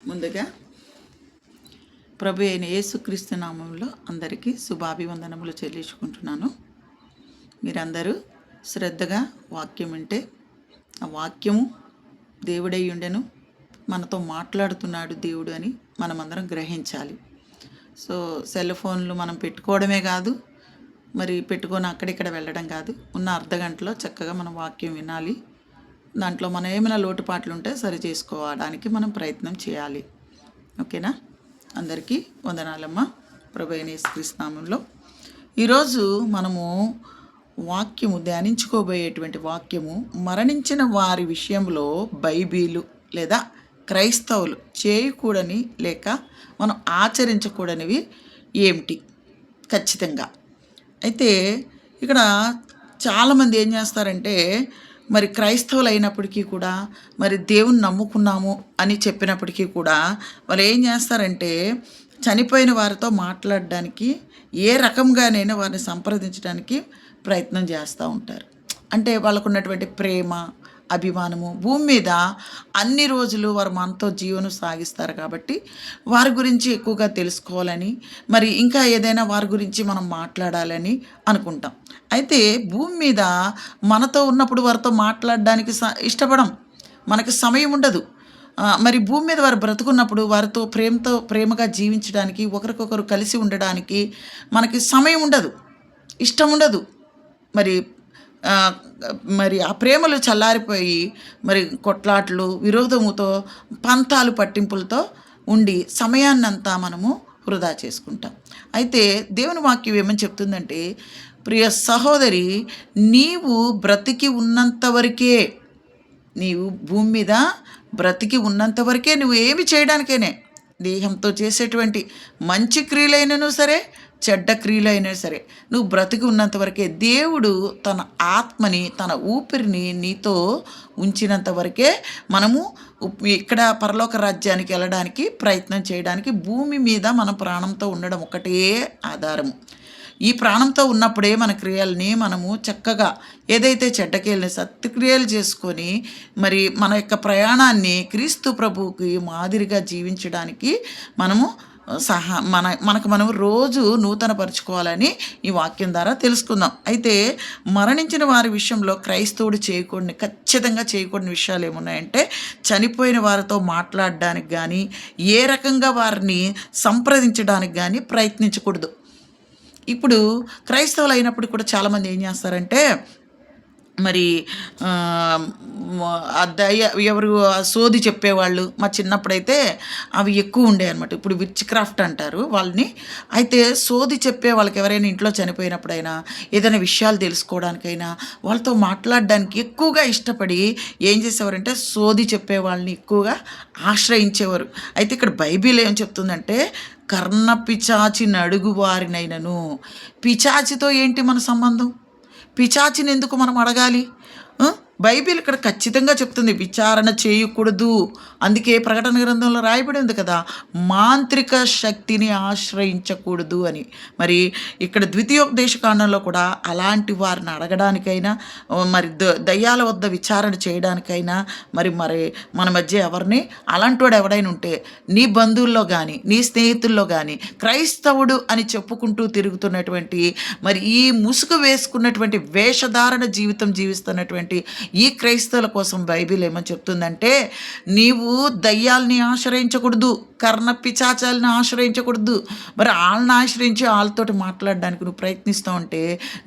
ముందుగా ప్రభు అయిన యేసుక్రీస్తు నామంలో అందరికీ శుభాభివందనములు చెల్లించుకుంటున్నాను. మీరందరూ శ్రద్ధగా వాక్యం వింటే ఆ వాక్యము దేవుడై ఉండెను, మనతో మాట్లాడుతున్నాడు దేవుడు అని మనమందరం గ్రహించాలి. సో సెల్ ఫోన్లు మనం పెట్టుకోవడమే కాదు, మరి పెట్టుకొని అక్కడిక్కడ వెళ్ళడం కాదు. ఉన్న అర్ధ గంటలో చక్కగా మనం వాక్యం వినాలి. దాంట్లో మనం ఏమైనా లోటుపాట్లు ఉంటే సరి చేసుకోవడానికి మనం ప్రయత్నం చేయాలి. ఓకేనా? అందరికీ వందనాలమ్మా. ప్రభు అయిన యేసుక్రీస్తు నామములో ఈరోజు మనము వాక్యము ధ్యానించుకోబోయేటువంటి వాక్యము, మరణించిన వారి విషయంలో బైబిలు లేదా క్రైస్తవులు చేయకూడని లేక మనం ఆచరించకూడనివి ఏమిటి ఖచ్చితంగా. అయితే ఇక్కడ చాలామంది ఏం చేస్తారంటే, మరి క్రైస్తవులు అయినప్పటికీ కూడా, మరి దేవుని నమ్ముకున్నాము అని చెప్పినప్పటికీ కూడా వాళ్ళు ఏం చేస్తారంటే, చనిపోయిన వారితో మాట్లాడడానికి ఏ రకంగానైనా వారిని సంప్రదించడానికి ప్రయత్నం చేస్తూ ఉంటారు. అంటే వాళ్ళకు ఉన్నటువంటి ప్రేమ, అభిమానము, భూమి మీద అన్ని రోజులు వారు మనతో జీవనం సాగిస్తారు కాబట్టి వారి గురించి ఎక్కువగా తెలుసుకోవాలని, మరి ఇంకా ఏదైనా వారి గురించి మనం మాట్లాడాలని అనుకుంటాం. అయితే భూమి మీద మనతో ఉన్నప్పుడు వారితో మాట్లాడడానికి ఇష్టపడం, మనకి సమయం ఉండదు. మరి భూమి మీద వారు బ్రతుకున్నప్పుడు వారితో ప్రేమగా జీవించడానికి, ఒకరికొకరు కలిసి ఉండడానికి మనకి సమయం ఉండదు, ఇష్టం ఉండదు. మరి ఆ ప్రేమలు చల్లారిపోయి మరి కొట్లాట్లు, విరోధముతో, పంతాలు పట్టింపులతో ఉండి సమయాన్నంతా మనము వృధా చేసుకుంటాం. అయితే దేవుని వాక్యం ఏమని చెప్తుందంటే, ప్రియ సహోదరి, నీవు బ్రతికి ఉన్నంత వరకే, నీవు భూమి మీద బ్రతికి ఉన్నంత వరకే నువ్వు ఏమి చేయడానికేనే, దేహంతో చేసేటువంటి మంచి క్రియలైనను సరే, చెడ్డ క్రియలైనా సరే, నువ్వు బ్రతికి ఉన్నంత వరకే దేవుడు తన ఆత్మని, తన ఊపిరిని నీతో ఉంచినంత వరకే మనము ఇక్కడ పరలోక రాజ్యానికి వెళ్ళడానికి ప్రయత్నం చేయడానికి భూమి మీద మన ప్రాణంతో ఉండడం ఒకటే ఆధారము. ఈ ప్రాణంతో ఉన్నప్పుడే మన క్రియల్ని మనము చక్కగా, ఏదైతే చెడ్డక్రియల్ని సత్క్రియలు చేసుకొని మరి మన యొక్క ప్రయాణాన్ని క్రీస్తు ప్రభువుకి మాదిరిగా జీవించడానికి మనము మనకు మనం రోజు నూతనపరుచుకోవాలని ఈ వాక్యం ద్వారా తెలుసుకుందాం. అయితే మరణించిన వారి విషయంలో క్రైస్తవుడు ఖచ్చితంగా చేయకూడని విషయాలు ఏమున్నాయంటే, చనిపోయిన వారితో మాట్లాడడానికి కానీ, ఏ రకంగా వారిని సంప్రదించడానికి కానీ ప్రయత్నించకూడదు. ఇప్పుడు క్రైస్తవులు అయినప్పుడు కూడా చాలామంది ఏం చేస్తారంటే, మరి ఎవరు సోది చెప్పేవాళ్ళు, మా చిన్నప్పుడైతే అవి ఎక్కువ ఉండే అనమాట. ఇప్పుడు విచ్ క్రాఫ్ట్ అంటారు వాళ్ళని. అయితే సోది చెప్పే వాళ్ళకి ఎవరైనా ఇంట్లో చనిపోయినప్పుడైనా, ఏదైనా విషయాలు తెలుసుకోవడానికైనా, వాళ్ళతో మాట్లాడడానికి ఎక్కువగా ఇష్టపడి ఏం చేసేవారంటే, సోది చెప్పే వాళ్ళని ఎక్కువగా ఆశ్రయించేవారు. అయితే ఇక్కడ బైబిల్ ఏం చెప్తుందంటే, కర్ణ పిచాచి నడుగు వారినైనను. పిచాచితో ఏంటి మన సంబంధం? పిచాచిని ఎందుకు మనం అడగాలి? బైబిల్ ఇక్కడ ఖచ్చితంగా చెప్తుంది, విచారణ చేయకూడదు. అందుకే ప్రకటన గ్రంథంలో రాయబడి ఉంది కదా, మాంత్రిక శక్తిని ఆశ్రయించకూడదు అని. మరి ఇక్కడ ద్వితీయోపదేశకాండంలో కూడా అలాంటి వారిని అడగడానికైనా, మరి దయ్యాల వద్ద విచారణ చేయడానికైనా, మరి మన మధ్య ఎవరిని అలాంటి వాడు ఎవడైనా ఉంటే, నీ బంధువుల్లో కానీ, నీ స్నేహితుల్లో కానీ క్రైస్తవుడు అని చెప్పుకుంటూ తిరుగుతున్నటువంటి, మరి ఈ ముసుగు వేసుకున్నటువంటి వేషధారణ జీవితం జీవిస్తున్నటువంటి ఈ క్రైస్తవుల కోసం బైబిల్ ఏమని చెప్తుందంటే, నీవు దయ్యాల్ని ఆశ్రయించకూడదు, కర్ణ పిచాచాలని ఆశ్రయించకూడదు. మరి వాళ్ళని ఆశ్రయించి వాళ్ళతోటి మాట్లాడడానికి నువ్వు ప్రయత్నిస్తూ ఉంటే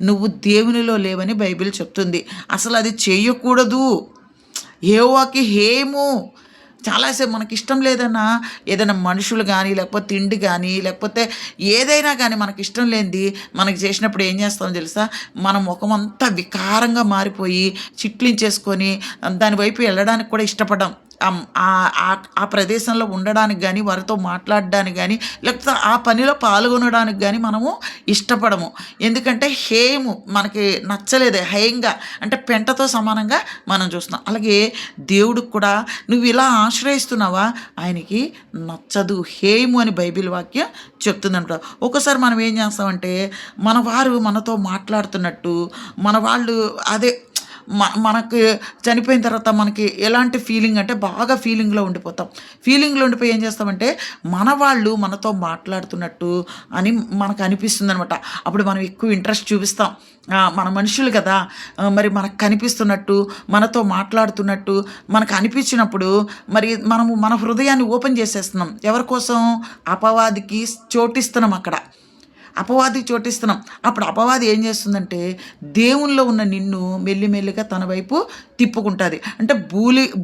నువ్వు దేవునిలో లేవని బైబిల్ చెప్తుంది. అసలు అది చేయకూడదు. యెహోవాకి హేము. చాలాసేపు మనకి ఇష్టం లేదన్నా, ఏదైనా మనుషులు కానీ, లేకపోతే తిండి కానీ, లేకపోతే ఏదైనా కానీ మనకి ఇష్టం లేనిది మనకి చేసినప్పుడు ఏం చేస్తామో తెలుసా, మన ముఖమంతా వికారంగా మారిపోయి చిట్లించేసుకొని దాని వైపు వెళ్ళడానికి కూడా ఇష్టపడ్డాం. ఆ ప్రదేశంలో ఉండడానికి కానీ, వారితో మాట్లాడడానికి కానీ, లేకపోతే ఆ పనిలో పాల్గొనడానికి కానీ మనము ఇష్టపడము. ఎందుకంటే హేము మనకి నచ్చలేదు. హేయంగా అంటే పెంటతో సమానంగా మనం చూస్తున్నాం. అలాగే దేవుడికి కూడా నువ్వు ఇలా ఆశ్రయిస్తున్నావా, ఆయనకి నచ్చదు. హేము అని బైబిల్ వాక్యం చెప్తుందంట. ఒక్కోసారి మనం ఏం చేస్తామంటే, మన వారు మనతో మాట్లాడుతున్నట్టు, మన వాళ్ళు మనకి చనిపోయిన తర్వాత మనకి ఎలాంటి ఫీలింగ్ అంటే బాగా ఫీలింగ్లో ఉండిపోతాం. ఫీలింగ్లో ఉండిపోయి ఏం చేస్తామంటే మన వాళ్ళు మనతో మాట్లాడుతున్నట్టు అని మనకు అనిపిస్తుంది అనమాట. అప్పుడు మనం ఎక్కువ ఇంట్రెస్ట్ చూపిస్తాం. మన మనుషులు కదా, మరి మనకు కనిపిస్తున్నట్టు మనతో మాట్లాడుతున్నట్టు మనకు అనిపించినప్పుడు మరి మనము మన హృదయాన్ని ఓపెన్ చేసేస్తున్నాం. ఎవరి కోసం? అపవాదికి చోటిస్తున్నాం అక్కడ. అపవాదికి చోటిస్తున్నాం. అప్పుడు అపవాది ఏం చేస్తుందంటే దేవునిలో ఉన్న నిన్ను మెల్లిమెల్లిగా తన వైపు తిప్పుకుంటుంది. అంటే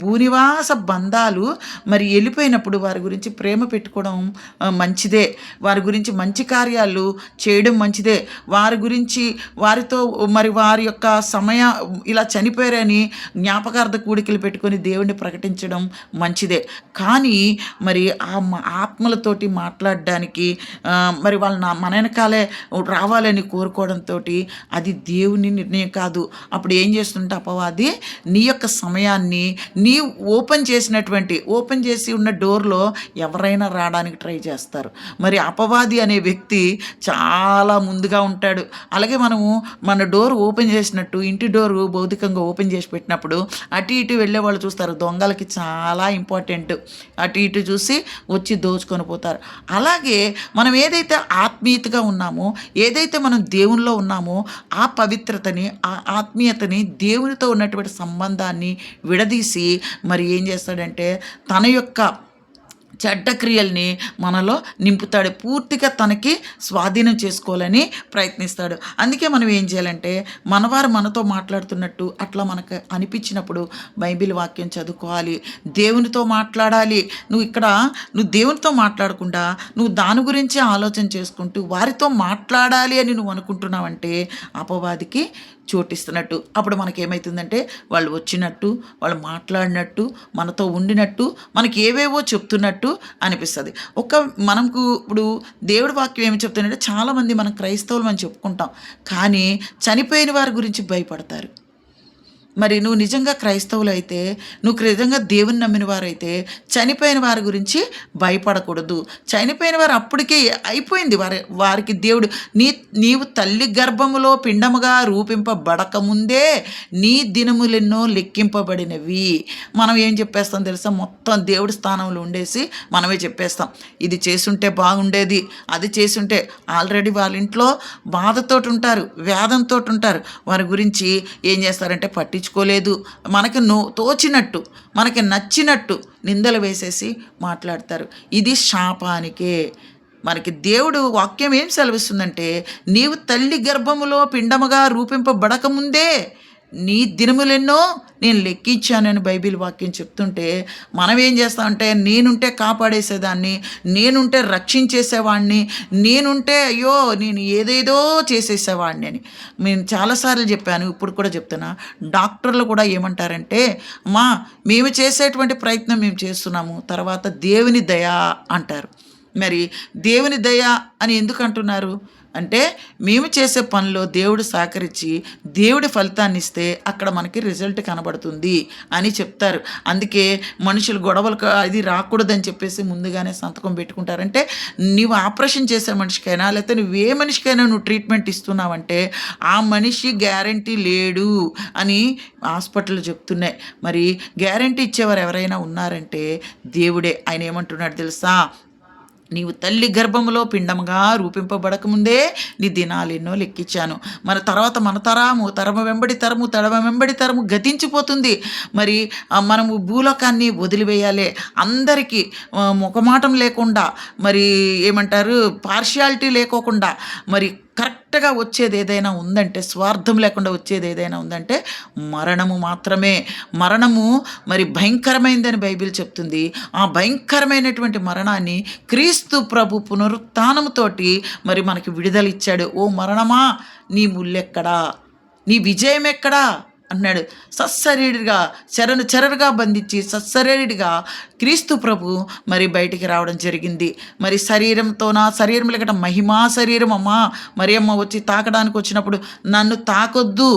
భూనివాస బంధాలు మరి వెళ్ళిపోయినప్పుడు వారి గురించి ప్రేమ పెట్టుకోవడం మంచిదే. వారి గురించి మంచి కార్యాలు చేయడం మంచిదే. వారి గురించి వారితో మరి వారి యొక్క ఇలా చనిపోయారని జ్ఞాపకార్థ కూడికలు పెట్టుకొని దేవుణ్ణి ప్రకటించడం మంచిదే. కానీ మరి ఆత్మలతోటి మాట్లాడడానికి మరి వాళ్ళు మన వెనకాలే రావాలని కోరుకోవడంతో అది దేవుని నిర్ణయం కాదు. అప్పుడు ఏం చేస్తుంటే అపవాది నీ యొక్క సమయాన్ని నీ ఓపెన్ చేసి ఉన్న డోర్లో ఎవరైనా రావడానికి ట్రై చేస్తారు. మరి అపవాది అనే వ్యక్తి చాలా ముందుగా ఉంటాడు. అలాగే మనము మన డోర్ ఓపెన్ చేసినట్టు ఇంటి డోరు భౌతికంగా ఓపెన్ చేసి పెట్టినప్పుడు అటు ఇటు వెళ్ళే వాళ్ళు చూస్తారు. దొంగలకి చాలా ఇంపార్టెంట్. అటు ఇటు చూసి వచ్చి దోచుకొని పోతారు. అలాగే మనం ఏదైతే ఆత్మీయతగా ఉన్నామో, ఏదైతే మనం దేవునిలో ఉన్నామో ఆ పవిత్రతని, ఆ ఆత్మీయతని, దేవునితో ఉన్నటువంటి సంబంధాన్ని విడదీసి మరి ఏం చేస్తాడంటే తన యొక్క చెడ్డ క్రియల్ని మనలో నింపుతాడు. పూర్తిగా తనకి స్వాధీనం చేసుకోవాలని ప్రయత్నిస్తాడు. అందుకే మనం ఏం చేయాలంటే మనవారు మనతో మాట్లాడుతున్నట్టు అట్లా మనకు అనిపించినప్పుడు బైబిల్ వాక్యం చదువుకోవాలి, దేవునితో మాట్లాడాలి. నువ్వు దేవునితో మాట్లాడకుండా నువ్వు దాని గురించే ఆలోచన చేసుకుంటూ వారితో మాట్లాడాలి అని నువ్వు అనుకుంటున్నావంటే అపవాదికి చోటిస్తున్నట్టు. అప్పుడు మనకేమవుతుందంటే వాళ్ళు వచ్చినట్టు, వాళ్ళు మాట్లాడినట్టు, మనతో ఉండినట్టు, మనకి ఏవేవో చెప్తున్నట్టు అనిపిస్తుంది. మనకు ఇప్పుడు దేవుడి వాక్యం ఏమి చెప్తుందంటే చాలామంది మనం క్రైస్తవులు అని చెప్పుకుంటాం, కానీ చనిపోయిన వారి గురించి భయపడతారు. మరి నువ్వు నిజంగా క్రైస్తవులు అయితే, నువ్వు నిజంగా దేవుని నమ్మిన వారైతే చనిపోయిన వారి గురించి భయపడకూడదు. చనిపోయిన వారు అప్పటికే అయిపోయింది. వారికి దేవుడు నీవు తల్లి గర్భములో పిండముగా రూపింపబడకముందే నీ దినములెన్నో లెక్కింపబడినవి. మనం ఏం చెప్పేస్తాం తెలుసా? మొత్తం దేవుడి స్థానంలో ఉండేసి మనమే చెప్పేస్తాం, ఇది చేసుంటే బాగుండేది, అది చేసుంటే. ఆల్రెడీ వాళ్ళ ఇంట్లో బాధతో ఉంటారు, వేదంతో ఉంటారు. వారి గురించి ఏం చేస్తారంటే పట్టించుకోలేదు. మనకి తోచినట్టు, మనకి నచ్చినట్టు నిందలు వేసేసి మాట్లాడతారు. ఇది శాపానికే. మనకి దేవుడు వాక్యం ఏం సెలవిస్తుందంటే నీవు తల్లి గర్భములో పిండముగా రూపింపబడకముందే నీ దినములెన్నో నేను లెక్కించానని బైబిల్ వాక్యం చెప్తుంటే మనం ఏం చేస్తామంటే నేనుంటే కాపాడేసేదాన్ని, నేనుంటే రక్షించేసేవాడిని, నేనుంటే అయ్యో నేను ఏదేదో చేసేసేవాడిని అని నేను చాలాసార్లు చెప్పాను, ఇప్పుడు కూడా చెప్తున్నా. డాక్టర్లు కూడా ఏమంటారంటే మేము చేసేటువంటి ప్రయత్నం మేము చేస్తున్నాము, తర్వాత దేవుని దయ అంటారు. మరి దేవుని దయ అని ఎందుకు అంటున్నారు అంటే మేము చేసే పనిలో దేవుడు సహకరించి దేవుడి ఫలితాన్ని ఇస్తే అక్కడ మనకి రిజల్ట్ కనబడుతుంది అని చెప్తారు. అందుకే మనుషులు గొడవలు అది రాకూడదని చెప్పేసి ముందుగానే సంతకం పెట్టుకుంటారంటే నువ్వు ఆపరేషన్ చేసే మనిషికైనా లేకపోతే నువ్వే మనిషికైనా నువ్వు ట్రీట్మెంట్ ఇస్తున్నావంటే ఆ మనిషి గ్యారంటీ లేడు అని హాస్పిటల్ చెప్తున్నాయి. మరి గ్యారంటీ ఇచ్చేవారు ఎవరైనా ఉన్నారంటే దేవుడే. ఆయన ఏమంటున్నాడు తెలుసా? నీవు తల్లి గర్భములో పిండముగా రూపింపబడకముందే నీ దినాలు ఎన్నో లెక్కించాను. మరి తర్వాత మన తరము వెంబడి తరము గతించిపోతుంది. మరి మనము భూలోకాన్ని వదిలివేయాలి. అందరికీ ముఖమాటం లేకుండా, మరి ఏమంటారు పార్షియాలిటీ లేకోకుండా, మరి కరెక్ట్గా వచ్చేది ఏదైనా ఉందంటే, స్వార్థం లేకుండా వచ్చేది ఏదైనా ఉందంటే మరణము మాత్రమే. మరణము మరి భయంకరమైందని బైబిల్ చెప్తుంది. ఆ భయంకరమైనటువంటి మరణాన్ని క్రీస్తు ప్రభు పునరుత్థానముతోటి మరి మనకి విడుదల ఇచ్చాడు. ఓ మరణమా నీ ముల్లెక్కడా, నీ విజయం ఎక్కడా అన్నాడు. సత్శరీరుగా చెరరుగా బంధించి సత్శరీరుడిగా క్రీస్తు ప్రభు మరి బయటికి రావడం జరిగింది. మరి శరీరం లేకట మహిమా శరీరం మరి అమ్మ వచ్చి తాకడానికి వచ్చినప్పుడు నన్ను తాకొద్దు,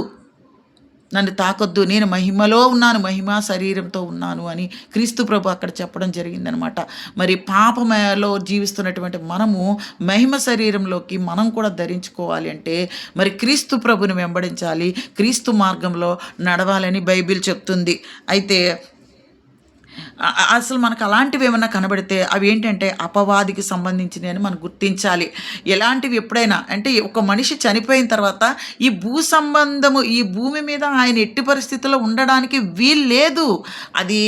నన్ను తాకొద్దు, నేను మహిమలో ఉన్నాను, మహిమా శరీరంతో ఉన్నాను అని క్రీస్తు ప్రభు అక్కడ చెప్పడం జరిగిందనమాట. మరి పాపమలో జీవిస్తున్నటువంటి మనము మహిమ శరీరంలోకి మనం కూడా ధరించుకోవాలి అంటే మరి క్రీస్తు ప్రభుని వెంబడించాలి, క్రీస్తు మార్గంలో నడవాలని బైబిల్ చెప్తుంది. అయితే అసలు మనకు అలాంటివి ఏమన్నా కనబడితే అవి ఏంటంటే అపవాదికి సంబంధించినవి అని మనం గుర్తించాలి. ఎలాంటివి ఎప్పుడైనా అంటే ఒక మనిషి చనిపోయిన తర్వాత ఈ భూ సంబంధము ఈ భూమి మీద ఆయన ఎట్టి పరిస్థితుల్లో ఉండడానికి వీలు లేదు. అది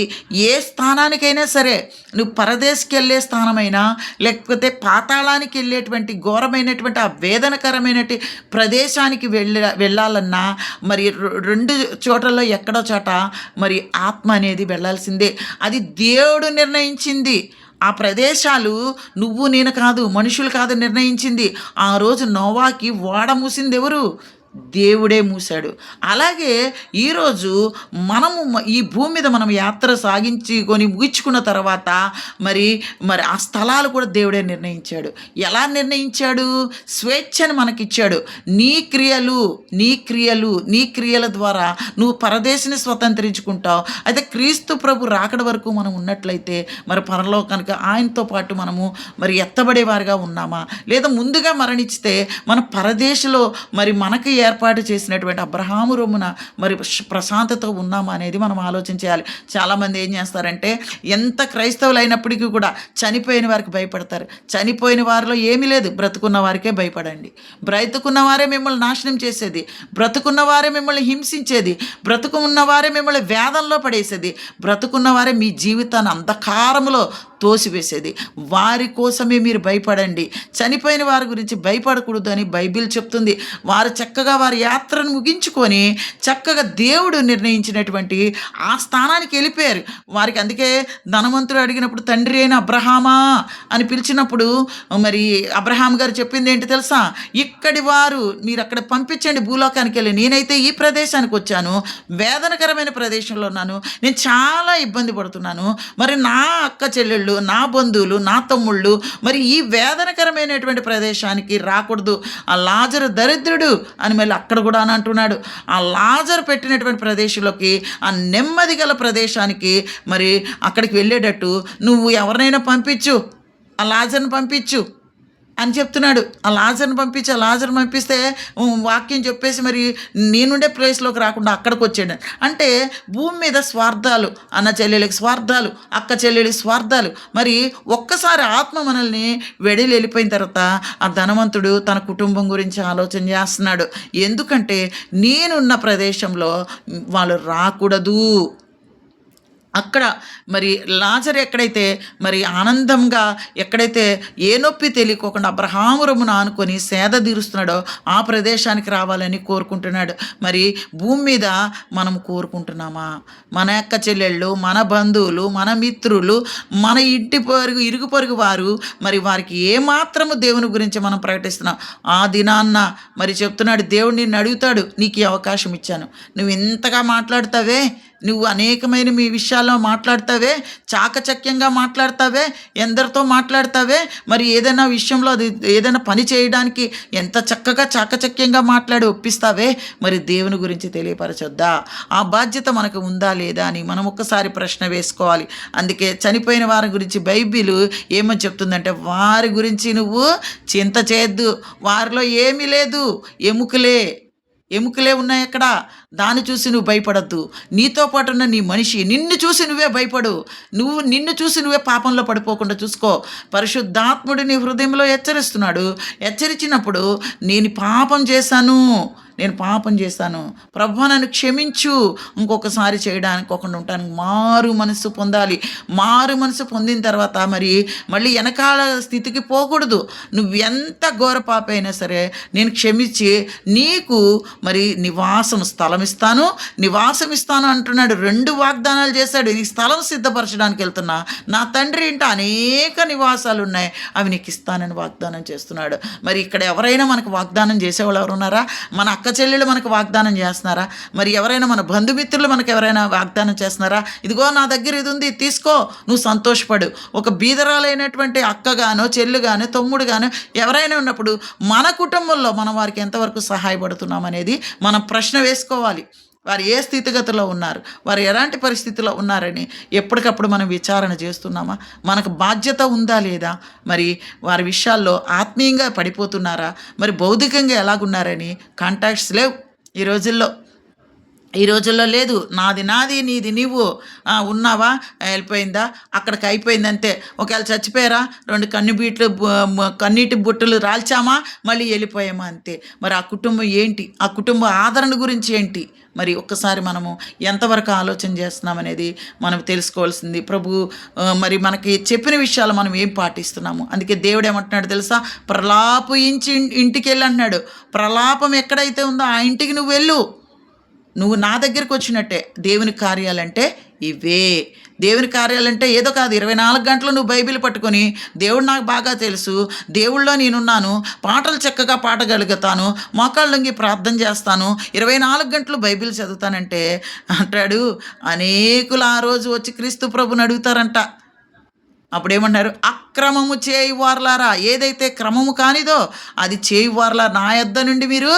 ఏ స్థానానికైనా సరే, నువ్వు పరదేశకి వెళ్ళే స్థానమైనా లేకపోతే పాతాళానికి వెళ్ళేటువంటి ఘోరమైనటువంటి ఆ వేదనకరమైనటువంటి ప్రదేశానికి వెళ్ళాలన్నా మరి రెండు చోట్లలో ఎక్కడో చోట మరి ఆత్మ అనేది వెళ్ళాల్సిందే. అది దేవుడు నిర్ణయించింది. ఆ ప్రదేశాలు నువ్వు నేను కాదు, మనుషులు కాదు నిర్ణయించింది. ఆ రోజు నోవాకి ఓడ మూసింది ఎవరు? దేవుడే మూశాడు. అలాగే ఈరోజు మనము ఈ భూమి మీద మనం యాత్ర ముగించుకున్న తర్వాత మరి మరి ఆ స్థలాలు కూడా దేవుడే నిర్ణయించాడు. ఎలా నిర్ణయించాడు? స్వేచ్ఛను మనకిచ్చాడు. నీ క్రియల ద్వారా నువ్వు పరదేశిని స్వతంత్రించుకుంటావు. అయితే క్రీస్తు ప్రభు రాకడ వరకు మనం ఉన్నట్లయితే మరి పరలోకానికి ఆయనతో పాటు మనము మరి ఎత్తబడేవారుగా ఉన్నామా, లేదా ముందుగా మరణిస్తే మన పరదేశంలో మరి మనకి ఏర్పాటు చేసినటువంటి అబ్రహాము రొమ్మున మరి ప్రశాంతతో ఉన్నామా అనేది మనం ఆలోచన చేయాలి. చాలామంది ఏం చేస్తారంటే ఎంత క్రైస్తవులు అయినప్పటికీ కూడా చనిపోయిన వారికి భయపడతారు. చనిపోయిన వారిలో ఏమీ లేదు, బ్రతుకున్న వారికే భయపడండి. బ్రతుకున్న వారే మిమ్మల్ని నాశనం చేసేది, బ్రతుకున్న వారే మిమ్మల్ని హింసించేది, బ్రతుకున్న వారే మిమ్మల్ని వేదంలో పడేసేది, బ్రతుకున్న వారే మీ జీవితాన్ని అంధకారములో తోసివేసేది. వారి కోసమే మీరు భయపడండి. చనిపోయిన వారి గురించి భయపడకూడదు అని బైబిల్ చెప్తుంది. వారు చక్కగా వారి యాత్రను ముగించుకొని చక్కగా దేవుడు నిర్ణయించినటువంటి ఆ స్థానానికి వెళ్ళిపోయారు. వారికి అందుకే ధనవంతుడు అడిగినప్పుడు తండ్రి అయిన అబ్రహామా అని పిలిచినప్పుడు మరి అబ్రహాం గారు చెప్పింది ఏంటి తెలుసా? ఇక్కడి వారు మీరు అక్కడ పంపించండి భూలోకానికి వెళ్ళి, నేనైతే ఈ ప్రదేశానికి వచ్చాను, వేదనకరమైన ప్రదేశంలో ఉన్నాను, నేను చాలా ఇబ్బంది పడుతున్నాను. మరి నా అక్క చెల్లెళ్ళు, నా బంధువులు, నా తమ్ముళ్ళు మరి ఈ వేదనకరమైనటువంటి ప్రదేశానికి రాకూడదు. ఆ లాజరు దరిద్రుడు అని మళ్ళీ అక్కడ కూడా అని అంటున్నాడు. ఆ లాజరు పెట్టినటువంటి ప్రదేశంలోకి, ఆ నెమ్మది గల ప్రదేశానికి మరి అక్కడికి వెళ్ళేటట్టు నువ్వు ఎవరినైనా పంపించు, ఆ లాజర్ని పంపించు అని చెప్తున్నాడు. ఆ లాజర్ని పంపిస్తే వాక్యం చెప్పేసి మరి నేనుండే ప్లేస్లోకి రాకుండా అక్కడికి వచ్చాడు. అంటే భూమి మీద స్వార్థాలు, అన్న చెల్లెలకి స్వార్థాలు, అక్క చెల్లెలకి స్వార్థాలు. మరి ఒక్కసారి ఆత్మ మనల్ని వెళ్ళిపోయిన తర్వాత ఆ ధనవంతుడు తన కుటుంబం గురించి ఆలోచన చేస్తున్నాడు. ఎందుకంటే నేనున్న ప్రదేశంలో వాళ్ళు రాకూడదు. అక్కడ మరి లాజరు ఎక్కడైతే మరి ఆనందంగా ఎక్కడైతే ఏ నొప్పి తెలియకోకుండా అబ్రహాము రొమ్మున ఆనుకొని సేద తీరుస్తున్నాడో ఆ ప్రదేశానికి రావాలని కోరుకుంటున్నాడు. మరి భూమి మీద మనం కోరుకుంటున్నామా? మన యొక్క చెల్లెళ్ళు, మన బంధువులు, మన మిత్రులు, మన ఇంటి ఇరుగు పొరుగు వారు మరి వారికి ఏమాత్రము దేవుని గురించి మనం ప్రకటిస్తున్నాం. ఆ దినాన్న మరి చెప్తున్నాడు, దేవుడు నిన్ను అడుగుతాడు, నీకు ఈ అవకాశం ఇచ్చాను, నువ్వు ఇంతగా మాట్లాడుతావే, నువ్వు అనేకమైన మీ విషయాల్లో మాట్లాడతావే, చాకచక్యంగా మాట్లాడతావే, ఎందరితో మాట్లాడతావే, మరి ఏదైనా విషయంలో అది ఏదైనా పని చేయడానికి ఎంత చక్కగా చాకచక్యంగా మాట్లాడి ఒప్పిస్తావే, మరి దేవుని గురించి తెలియపరచొద్దా? ఆ బాధ్యత మనకు ఉందా లేదా అని మనం ఒక్కసారి ప్రశ్న వేసుకోవాలి. అందుకే చనిపోయిన వారి గురించి బైబిల్ ఏమని చెప్తుందంటే, వారి గురించి నువ్వు చింత చేయొద్దు, వారిలో ఏమీ లేదు, ఎముకలే ఉన్నాయి అక్కడ, దాన్ని చూసి నువ్వు భయపడద్దు. నీతో పాటు ఉన్న నీ మనిషి నిన్ను చూసి నువ్వే భయపడు. నిన్ను చూసి నువ్వే పాపంలో పడిపోకుండా చూసుకో. పరిశుద్ధాత్ముడు నీ హృదయంలో హెచ్చరించినప్పుడు నేను పాపం చేశాను, ప్రభువా నన్ను క్షమించు, ఇంకొకసారి చేయడానికి ఒకటి ఉంటానికి మారు మనసు పొందాలి. మారు మనసు పొందిన తర్వాత మళ్ళీ వెనకాల స్థితికి పోకూడదు. నువ్వు ఎంత ఘోర పాప అయినా సరే నేను క్షమించి నీకు మరి స్థలం ఇస్తాను అంటున్నాడు. 2 వాగ్దానాలు చేశాడు. ఈ స్థలం సిద్ధపరచడానికి వెళ్తున్నా, నా తండ్రి ఇంట అనేక నివాసాలు ఉన్నాయి, అవి నీకు ఇస్తానని వాగ్దానం చేస్తున్నాడు. మరి ఇక్కడ ఎవరైనా మనకు వాగ్దానం చేసేవాళ్ళు ఎవరున్నారా? మన అక్క చెల్లెళ్ళు మనకు వాగ్దానం చేస్తున్నారా? మరి ఎవరైనా మన బంధుమిత్రులు మనకు ఎవరైనా వాగ్దానం చేస్తున్నారా? ఇదిగో నా దగ్గర ఇది ఉంది, తీసుకో, నువ్వు సంతోషపడు. ఒక బీదరాలైనటువంటి అక్కగానో చెల్లుగానో తమ్ముడుగానో ఎవరైనా ఉన్నప్పుడు మన కుటుంబంలో మనం వారికి ఎంతవరకు సహాయపడుతున్నాం అనేది మనం ప్రశ్న వేసుకోవాలి. వారు ఏ స్థితిగతిలో ఉన్నారు, వారు ఎలాంటి పరిస్థితిలో ఉన్నారని ఎప్పటికప్పుడు మనం విచారణ చేస్తున్నామా? మనకు బాధ్యత ఉందా లేదా? మరి వారి విషయాల్లో ఆత్మీయంగా పడిపోతున్నారా? మరి భౌతికంగా ఎలాగున్నారని కాంటాక్ట్స్ లేవు ఈ రోజుల్లో లేదు. నాది నాది, నీది నీవు, ఉన్నావా, వెళ్ళిపోయిందా, అక్కడికి అయిపోయిందంతే. ఒకవేళ చచ్చిపోయారా, 2 కన్నీటి బుట్టలు రాల్చామా, మళ్ళీ వెళ్ళిపోయామా, అంతే. మరి ఆ కుటుంబం ఏంటి? ఆ కుటుంబ ఆదరణ గురించి ఏంటి? మరి ఒక్కసారి మనము ఎంతవరకు ఆలోచన చేస్తున్నామనేది మనం తెలుసుకోవాల్సింది. మరి మనకి చెప్పిన విషయాలు మనం ఏం పాటిస్తున్నాము? అందుకే దేవుడు ఏమంటున్నాడు తెలుసా? ప్రలాపించి ఇంటికి వెళ్ళి అంటున్నాడు. ప్రలాపం ఎక్కడైతే ఉందో ఆ ఇంటికి నువ్వు వెళ్ళు. నువ్వు నా దగ్గరికి వచ్చినట్టే. దేవుని కార్యాలంటే ఇవే. దేవుని కార్యాలంటే ఏదో కాదు. 24 గంటలు నువ్వు బైబిల్ పట్టుకొని, దేవుడు నాకు బాగా తెలుసు, దేవుళ్ళో నేనున్నాను, పాటలు చక్కగా పాడగలుగుతాను, మోకాళ్ళొంగి ప్రార్థన చేస్తాను, 24 గంటలు బైబిల్ చదువుతానంటే అంటాడు. అనేకులు ఆ రోజు వచ్చి క్రీస్తు ప్రభుని అడుగుతారంట. అప్పుడేమంటారు? అక్రమము చేయువార్లారా, ఏదైతే క్రమము కానిదో అది చేయువార్లా నా యొద్ద నుండి మీరు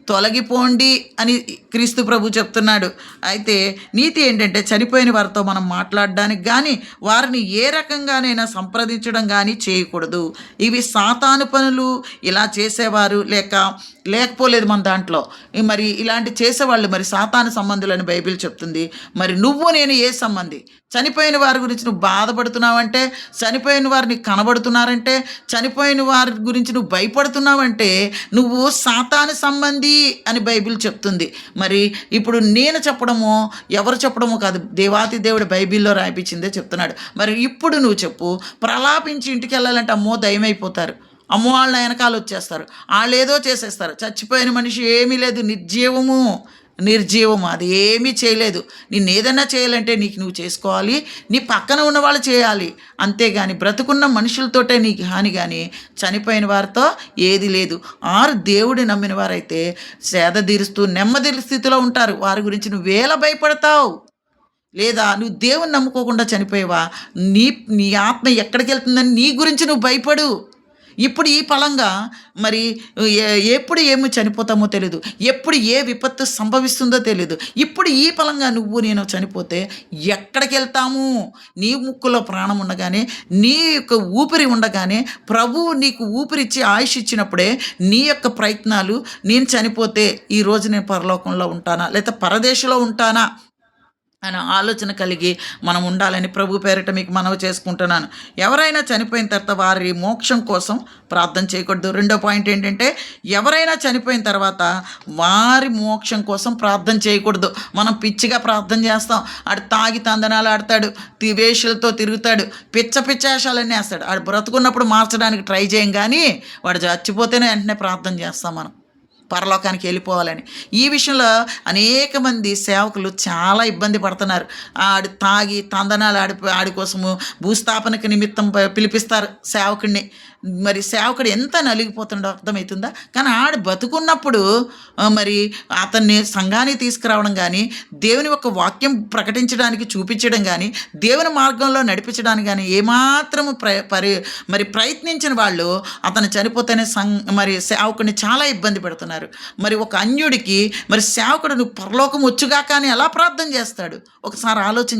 తొలగిపోండి అని క్రీస్తు ప్రభు చెప్తున్నాడు. అయితే నీతి ఏంటంటే చనిపోయిన వారితో మనం మాట్లాడడానికి కానీ, వారిని ఏ రకంగానైనా సంప్రదించడం కానీ చేయకూడదు. ఇవి సాతాను పనులు. ఇలా చేసేవారు లేకపోలేదు మన దాంట్లో. మరి ఇలాంటి చేసేవాళ్ళు మరి సాతాను సంబంధులని బైబిల్ చెప్తుంది. మరి నేను ఏ సంబంధి? చనిపోయిన వారి గురించి నువ్వు బాధపడుతున్నావంటే, చనిపోయిన వారిని కనబడుతున్నారంటే, చనిపోయిన వారి గురించి నువ్వు భయపడుతున్నావంటే నువ్వు సాతాను సంబంధి అని బైబిల్ చెప్తుంది. మరి ఇప్పుడు నేను చెప్పడమో ఎవరు చెప్పడమో కాదు, దేవాతి దేవుడు బైబిల్లో రాయిపించిందే చెప్తున్నాడు. మరి ఇప్పుడు నువ్వు చెప్పు. ప్రలాపించి ఇంటికి వెళ్ళాలంటే అమ్మో దయమైపోతారు, అమ్మో వాళ్ళ వెనకాల వచ్చేస్తారు, వాళ్ళు ఏదో చేసేస్తారు. చచ్చిపోయిన మనిషి ఏమీ లేదు, నిర్జీవము, అది ఏమీ చేయలేదు. నిన్ను ఏదైనా చేయాలంటే నీకు నువ్వు చేసుకోవాలి, నీ పక్కన ఉన్న వాళ్ళు చేయాలి. అంతేగాని బ్రతుకున్న మనుషులతోటే నీకు హాని, కానీ చనిపోయిన వారితో ఏది లేదు. దేవుడి నమ్మిన వారైతే సేద తీరుస్తూ నెమ్మది స్థితిలో ఉంటారు. వారి గురించి నువ్వేలా భయపడతావు? లేదా నువ్వు దేవుని నమ్ముకోకుండా చనిపోయావా, నీ ఆత్మ ఎక్కడికి వెళ్తుందని నీ గురించి నువ్వు భయపడు. ఇప్పుడు ఈ ఫలంగా మరి ఎప్పుడు ఏమి చనిపోతామో తెలియదు, ఎప్పుడు ఏ విపత్తు సంభవిస్తుందో తెలియదు. ఇప్పుడు ఈ ఫలంగా నేను చనిపోతే ఎక్కడికి వెళ్తాము? నీ ముక్కులో ప్రాణం ఉండగానే, నీ యొక్క ఊపిరి ఉండగానే, ప్రభువు నీకు ఊపిరిచ్చి ఆయుష్ ఇచ్చినప్పుడే నీ యొక్క ప్రయత్నాలు, నేను చనిపోతే ఈరోజు నేను పరలోకంలో ఉంటానా లేదా పరదేశంలో ఉంటానా అనే ఆలోచన కలిగి మనం ఉండాలని ప్రభు పేరిట మీకు మనవి చేసుకుంటున్నాను. ఎవరైనా చనిపోయిన తర్వాత వారి మోక్షం కోసం ప్రార్థన చేయకూడదు. రెండో పాయింట్ ఏంటంటే, ఎవరైనా చనిపోయిన తర్వాత వారి మోక్షం కోసం ప్రార్థన చేయకూడదు. మనం పిచ్చిగా ప్రార్థన చేస్తాం. ఆడు తాగి తందనాలు ఆడతాడు, వేషలతో తిరుగుతాడు, పిచ్చాశాలన్నీ వేస్తాడు. ఆడు బ్రతుకున్నప్పుడు మార్చడానికి ట్రై చేయం, కానీ వాడు చచ్చిపోతేనే వెంటనే ప్రార్థన చేస్తాం మనం పరలోకానికి వెళ్ళిపోవాలని. ఈ విషయంలో అనేక మంది సేవకులు చాలా ఇబ్బంది పడుతున్నారు. ఆడు తాగి తందనాలు ఆడి కోసము భూస్థాపనకి నిమిత్తం పిలిపిస్తారు సేవకుడిని. మరి సేవకుడు ఎంత నలిగిపోతుండో అర్థమవుతుందా? కానీ ఆడు బతుకున్నప్పుడు మరి అతన్ని సంఘానికి తీసుకురావడం కానీ, దేవుని యొక్క వాక్యం ప్రకటించడానికి చూపించడం కానీ, దేవుని మార్గంలో నడిపించడానికి కానీ ఏమాత్రము మరి ప్రయత్నించిన వాళ్ళు అతను చనిపోతేనే మరి సేవకుడిని చాలా ఇబ్బంది పెడుతున్నారు. మరి ఒక అన్యుడికి మరి సేవకుడు నువ్వు పరలోకం వచ్చుగా కానీ ఎలా ప్రార్థన చేస్తాడు? ఒకసారి ఆలోచన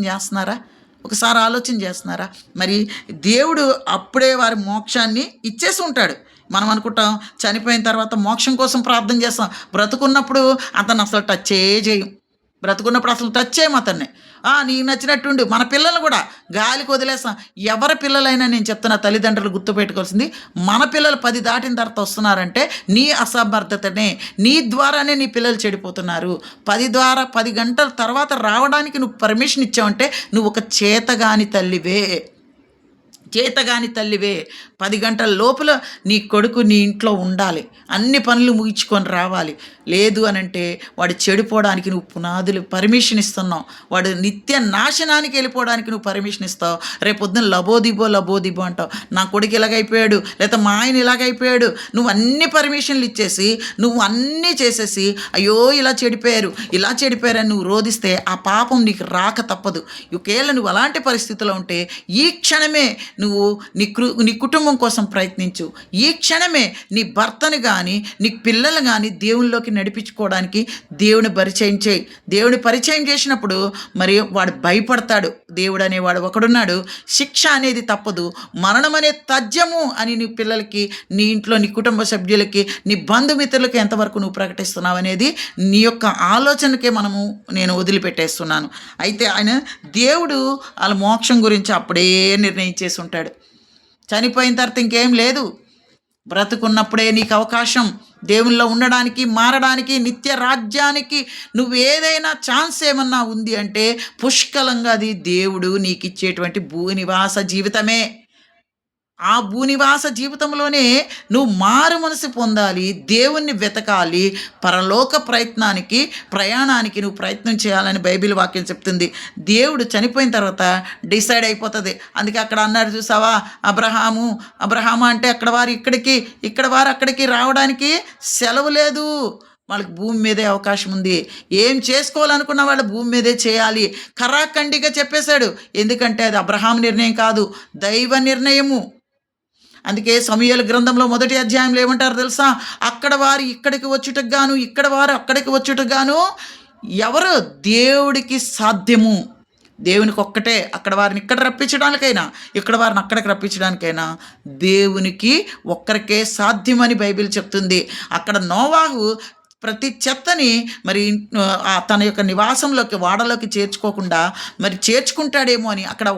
చేస్తున్నారా? మరి దేవుడు అప్పుడే వారి మోక్షాన్ని ఇచ్చేసి ఉంటాడు. మనం అనుకుంటాం చనిపోయిన తర్వాత మోక్షం కోసం ప్రార్థన చేస్తాం. బ్రతుకున్నప్పుడు అతను అసలు టచ్ చేయము అతన్ని. నీకు నచ్చినట్టుండి మన పిల్లలు కూడా గాలికి వదిలేస్తాం. ఎవరి పిల్లలైనా నేను చెప్తున్నా, తల్లిదండ్రులు గుర్తుపెట్టుకోవాల్సింది, మన పిల్లలు 10 దాటిన తర్వాత వస్తున్నారంటే నీ అసమర్థతనే, నీ ద్వారానే నీ పిల్లలు చెడిపోతున్నారు. 10 గంటల తర్వాత రావడానికి నువ్వు పర్మిషన్ ఇచ్చావంటే నువ్వు ఒక చేతగాని తల్లివే. 10 గంటల లోపల నీ కొడుకు నీ ఇంట్లో ఉండాలి, అన్ని పనులు ముగించుకొని రావాలి. లేదు అనంటే వాడు చెడిపోవడానికి నువ్వు పునాదులు పర్మిషన్ ఇస్తున్నావు. వాడు నిత్య నాశనానికి వెళ్ళిపోవడానికి నువ్వు పర్మిషన్ ఇస్తావు. రేపొద్దున లబోదిబో అంటావు. నా కొడుకు ఇలాగైపోయాడు, లేదా మా ఆయన ఇలాగైపోయాడు. నువ్వు అన్ని పర్మిషన్లు ఇచ్చేసి, నువ్వు అన్నీ చేసేసి, అయ్యో ఇలా చెడిపోయారని నువ్వు రోధిస్తే ఆ పాపం నీకు రాక తప్పదు. ఒకవేళ నువ్వు అలాంటి పరిస్థితిలో ఉంటే ఈ క్షణమే నువ్వు నీ కుటుంబం కోసం ప్రయత్నించు. ఈ క్షణమే నీ భర్తను కానీ నీ పిల్లలు కానీ దేవునిలోకి నడిపించుకోవడానికి దేవుని పరిచయం చేయి. దేవుని పరిచయం చేసినప్పుడు మరి వాడు భయపడతాడు. దేవుడు అనేవాడు ఒకడున్నాడు, శిక్ష అనేది తప్పదు, మరణం అనే తథ్యము అని నీ పిల్లలకి, నీ ఇంట్లో నీ కుటుంబ సభ్యులకి, నీ బంధుమిత్రులకి ఎంతవరకు నువ్వు ప్రకటిస్తున్నావు అనేది నీ యొక్క ఆలోచనకే నేను వదిలిపెట్టేస్తున్నాను. అయితే ఆయన దేవుడు వాళ్ళ మోక్షం గురించి అప్పుడే నిర్ణయించేసి ఉంటాడు. చనిపోయిన తర్వాత ఇంకేం లేదు. బ్రతుకున్నప్పుడే నీకు అవకాశం దేవునిలో ఉండడానికి, మారడానికి, నిత్య రాజ్యానికి నువ్వు ఏదైనా ఛాన్స్ ఏమన్నా ఉంది అంటే పుష్కలంగా అది దేవుడు నీకు ఇచ్చేటువంటి భూనివాస జీవితమే. ఆ భూనివాస జీవితంలోనే నువ్వు మారు మనసు పొందాలి, దేవుణ్ణి వెతకాలి, పరలోక ప్రయాణానికి నువ్వు ప్రయత్నం చేయాలని బైబిల్ వాక్యం చెప్తుంది. దేవుడు చనిపోయిన తర్వాత డిసైడ్ అయిపోతుంది. అందుకే అక్కడ అన్నారు చూసావా, అబ్రహాము అంటే అక్కడ వారు అక్కడికి రావడానికి సెలవు లేదు. వాళ్ళకి భూమి మీదే అవకాశం ఉంది. ఏం చేసుకోవాలనుకున్న వాళ్ళు భూమి మీదే చేయాలి. ఖరాఖండిగా చెప్పేశాడు. ఎందుకంటే అది అబ్రహాం నిర్ణయం కాదు, దైవ నిర్ణయము. అందుకే సమూయేలు గ్రంథంలో 1వ అధ్యాయంలో ఏమంటారు తెలుసా, అక్కడ వారు ఇక్కడికి వచ్చుటకు గాను, ఇక్కడ వారు అక్కడికి వచ్చుటకు గాను ఎవరు దేవుడికి సాధ్యము. దేవునికి ఒక్కటే, అక్కడ వారిని ఇక్కడ రప్పించడానికైనా, ఇక్కడ వారిని అక్కడికి రప్పించడానికైనా దేవునికి ఒక్కరికే సాధ్యమని బైబిల్ చెప్తుంది. అక్కడ నోవాహు ప్రతి చెత్తని మరి తన యొక్క నివాసంలోకి, వాడలోకి చేర్చుకోకుండా మరి చేర్చుకుంటాడేమో అని అక్కడ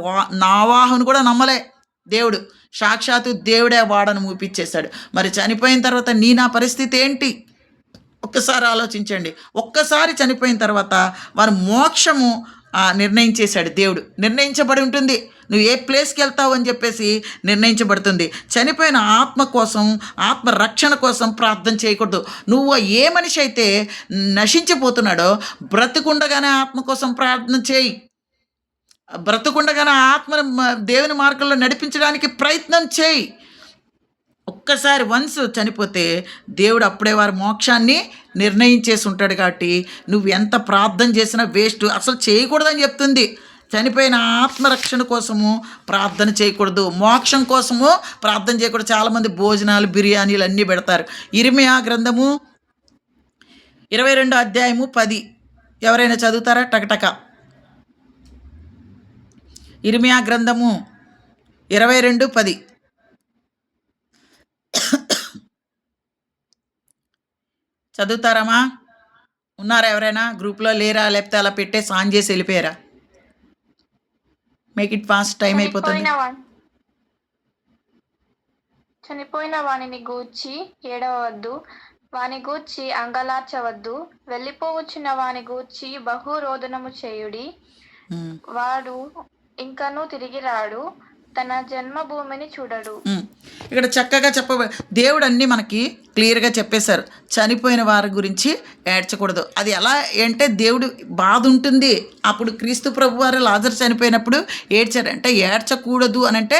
నోవాహును కూడా నమ్మలే దేవుడు. సాక్షాత్తు దేవుడే వాడను మూపించేశాడు. మరి చనిపోయిన తర్వాత నా పరిస్థితి ఏంటి? ఒక్కసారి ఆలోచించండి. ఒక్కసారి చనిపోయిన తర్వాత వారి మోక్షము నిర్ణయించేశాడు దేవుడు. నిర్ణయించబడి ఉంటుంది, నువ్వు ఏ ప్లేస్కి వెళ్తావు అని చెప్పేసి నిర్ణయించబడుతుంది. చనిపోయిన ఆత్మ కోసం, ఆత్మ రక్షణ కోసం ప్రార్థన చేయకూడదు. నువ్వు ఏ మనిషి అయితే నశించిపోతున్నాడో బ్రతుకుండగానే ఆత్మ కోసం ప్రార్థన చేయి. బ్రతుకుండగానే ఆత్మను దేవుని మార్గంలో నడిపించడానికి ప్రయత్నం చేయి. ఒక్కసారి వన్స్ చనిపోతే దేవుడు అప్పుడే వారి మోక్షాన్ని నిర్ణయించేసి ఉంటాడు. కాబట్టి నువ్వు ఎంత ప్రార్థన చేసినా వేస్ట్, అసలు చేయకూడదని చెప్తుంది. చనిపోయిన ఆత్మరక్షణ కోసము ప్రార్థన చేయకూడదు, మోక్షం కోసము ప్రార్థన చేయకూడదు. చాలామంది భోజనాలు, బిర్యానీలు అన్నీ పెడతారు. ఇర్మియా గ్రంథము 22వ అధ్యాయము 10 ఎవరైనా చదువుతారా? టకటక. ఇర్మియా గ్రంథము 22:10 చదువుతారమ్మా? ఉన్నారా ఎవరైనా? గ్రూప్లో లేరా? లేకపోతే అలా పెట్టేసి ఆన్ చేసి వెళ్ళిపోయారా? మేక్ ఇట్ ఫాస్ట్, టైం అయిపోతుంది. చనిపోయిన వానిని గూర్చి ఏడవద్దు, వాని గూర్చి అంగలార్చవద్దు, వెళ్ళిపోవచ్చున్న వాని గూర్చి బహురోదనము చేయుడి. వాడు ఇంకనూ తిరిగి రాడు, తన జన్మభూమిని చూడడు. ఇక్కడ చక్కగా దేవుడు అన్నీ మనకి క్లియర్గా చెప్పేశారు. చనిపోయిన వారి గురించి ఏడ్చకూడదు. అది ఎలా అంటే దేవుడు బాధ ఉంటుంది. అప్పుడు క్రీస్తు ప్రభు వారు లాజరు చనిపోయినప్పుడు ఏడ్చారు. అంటే ఏడ్చకూడదు అని అంటే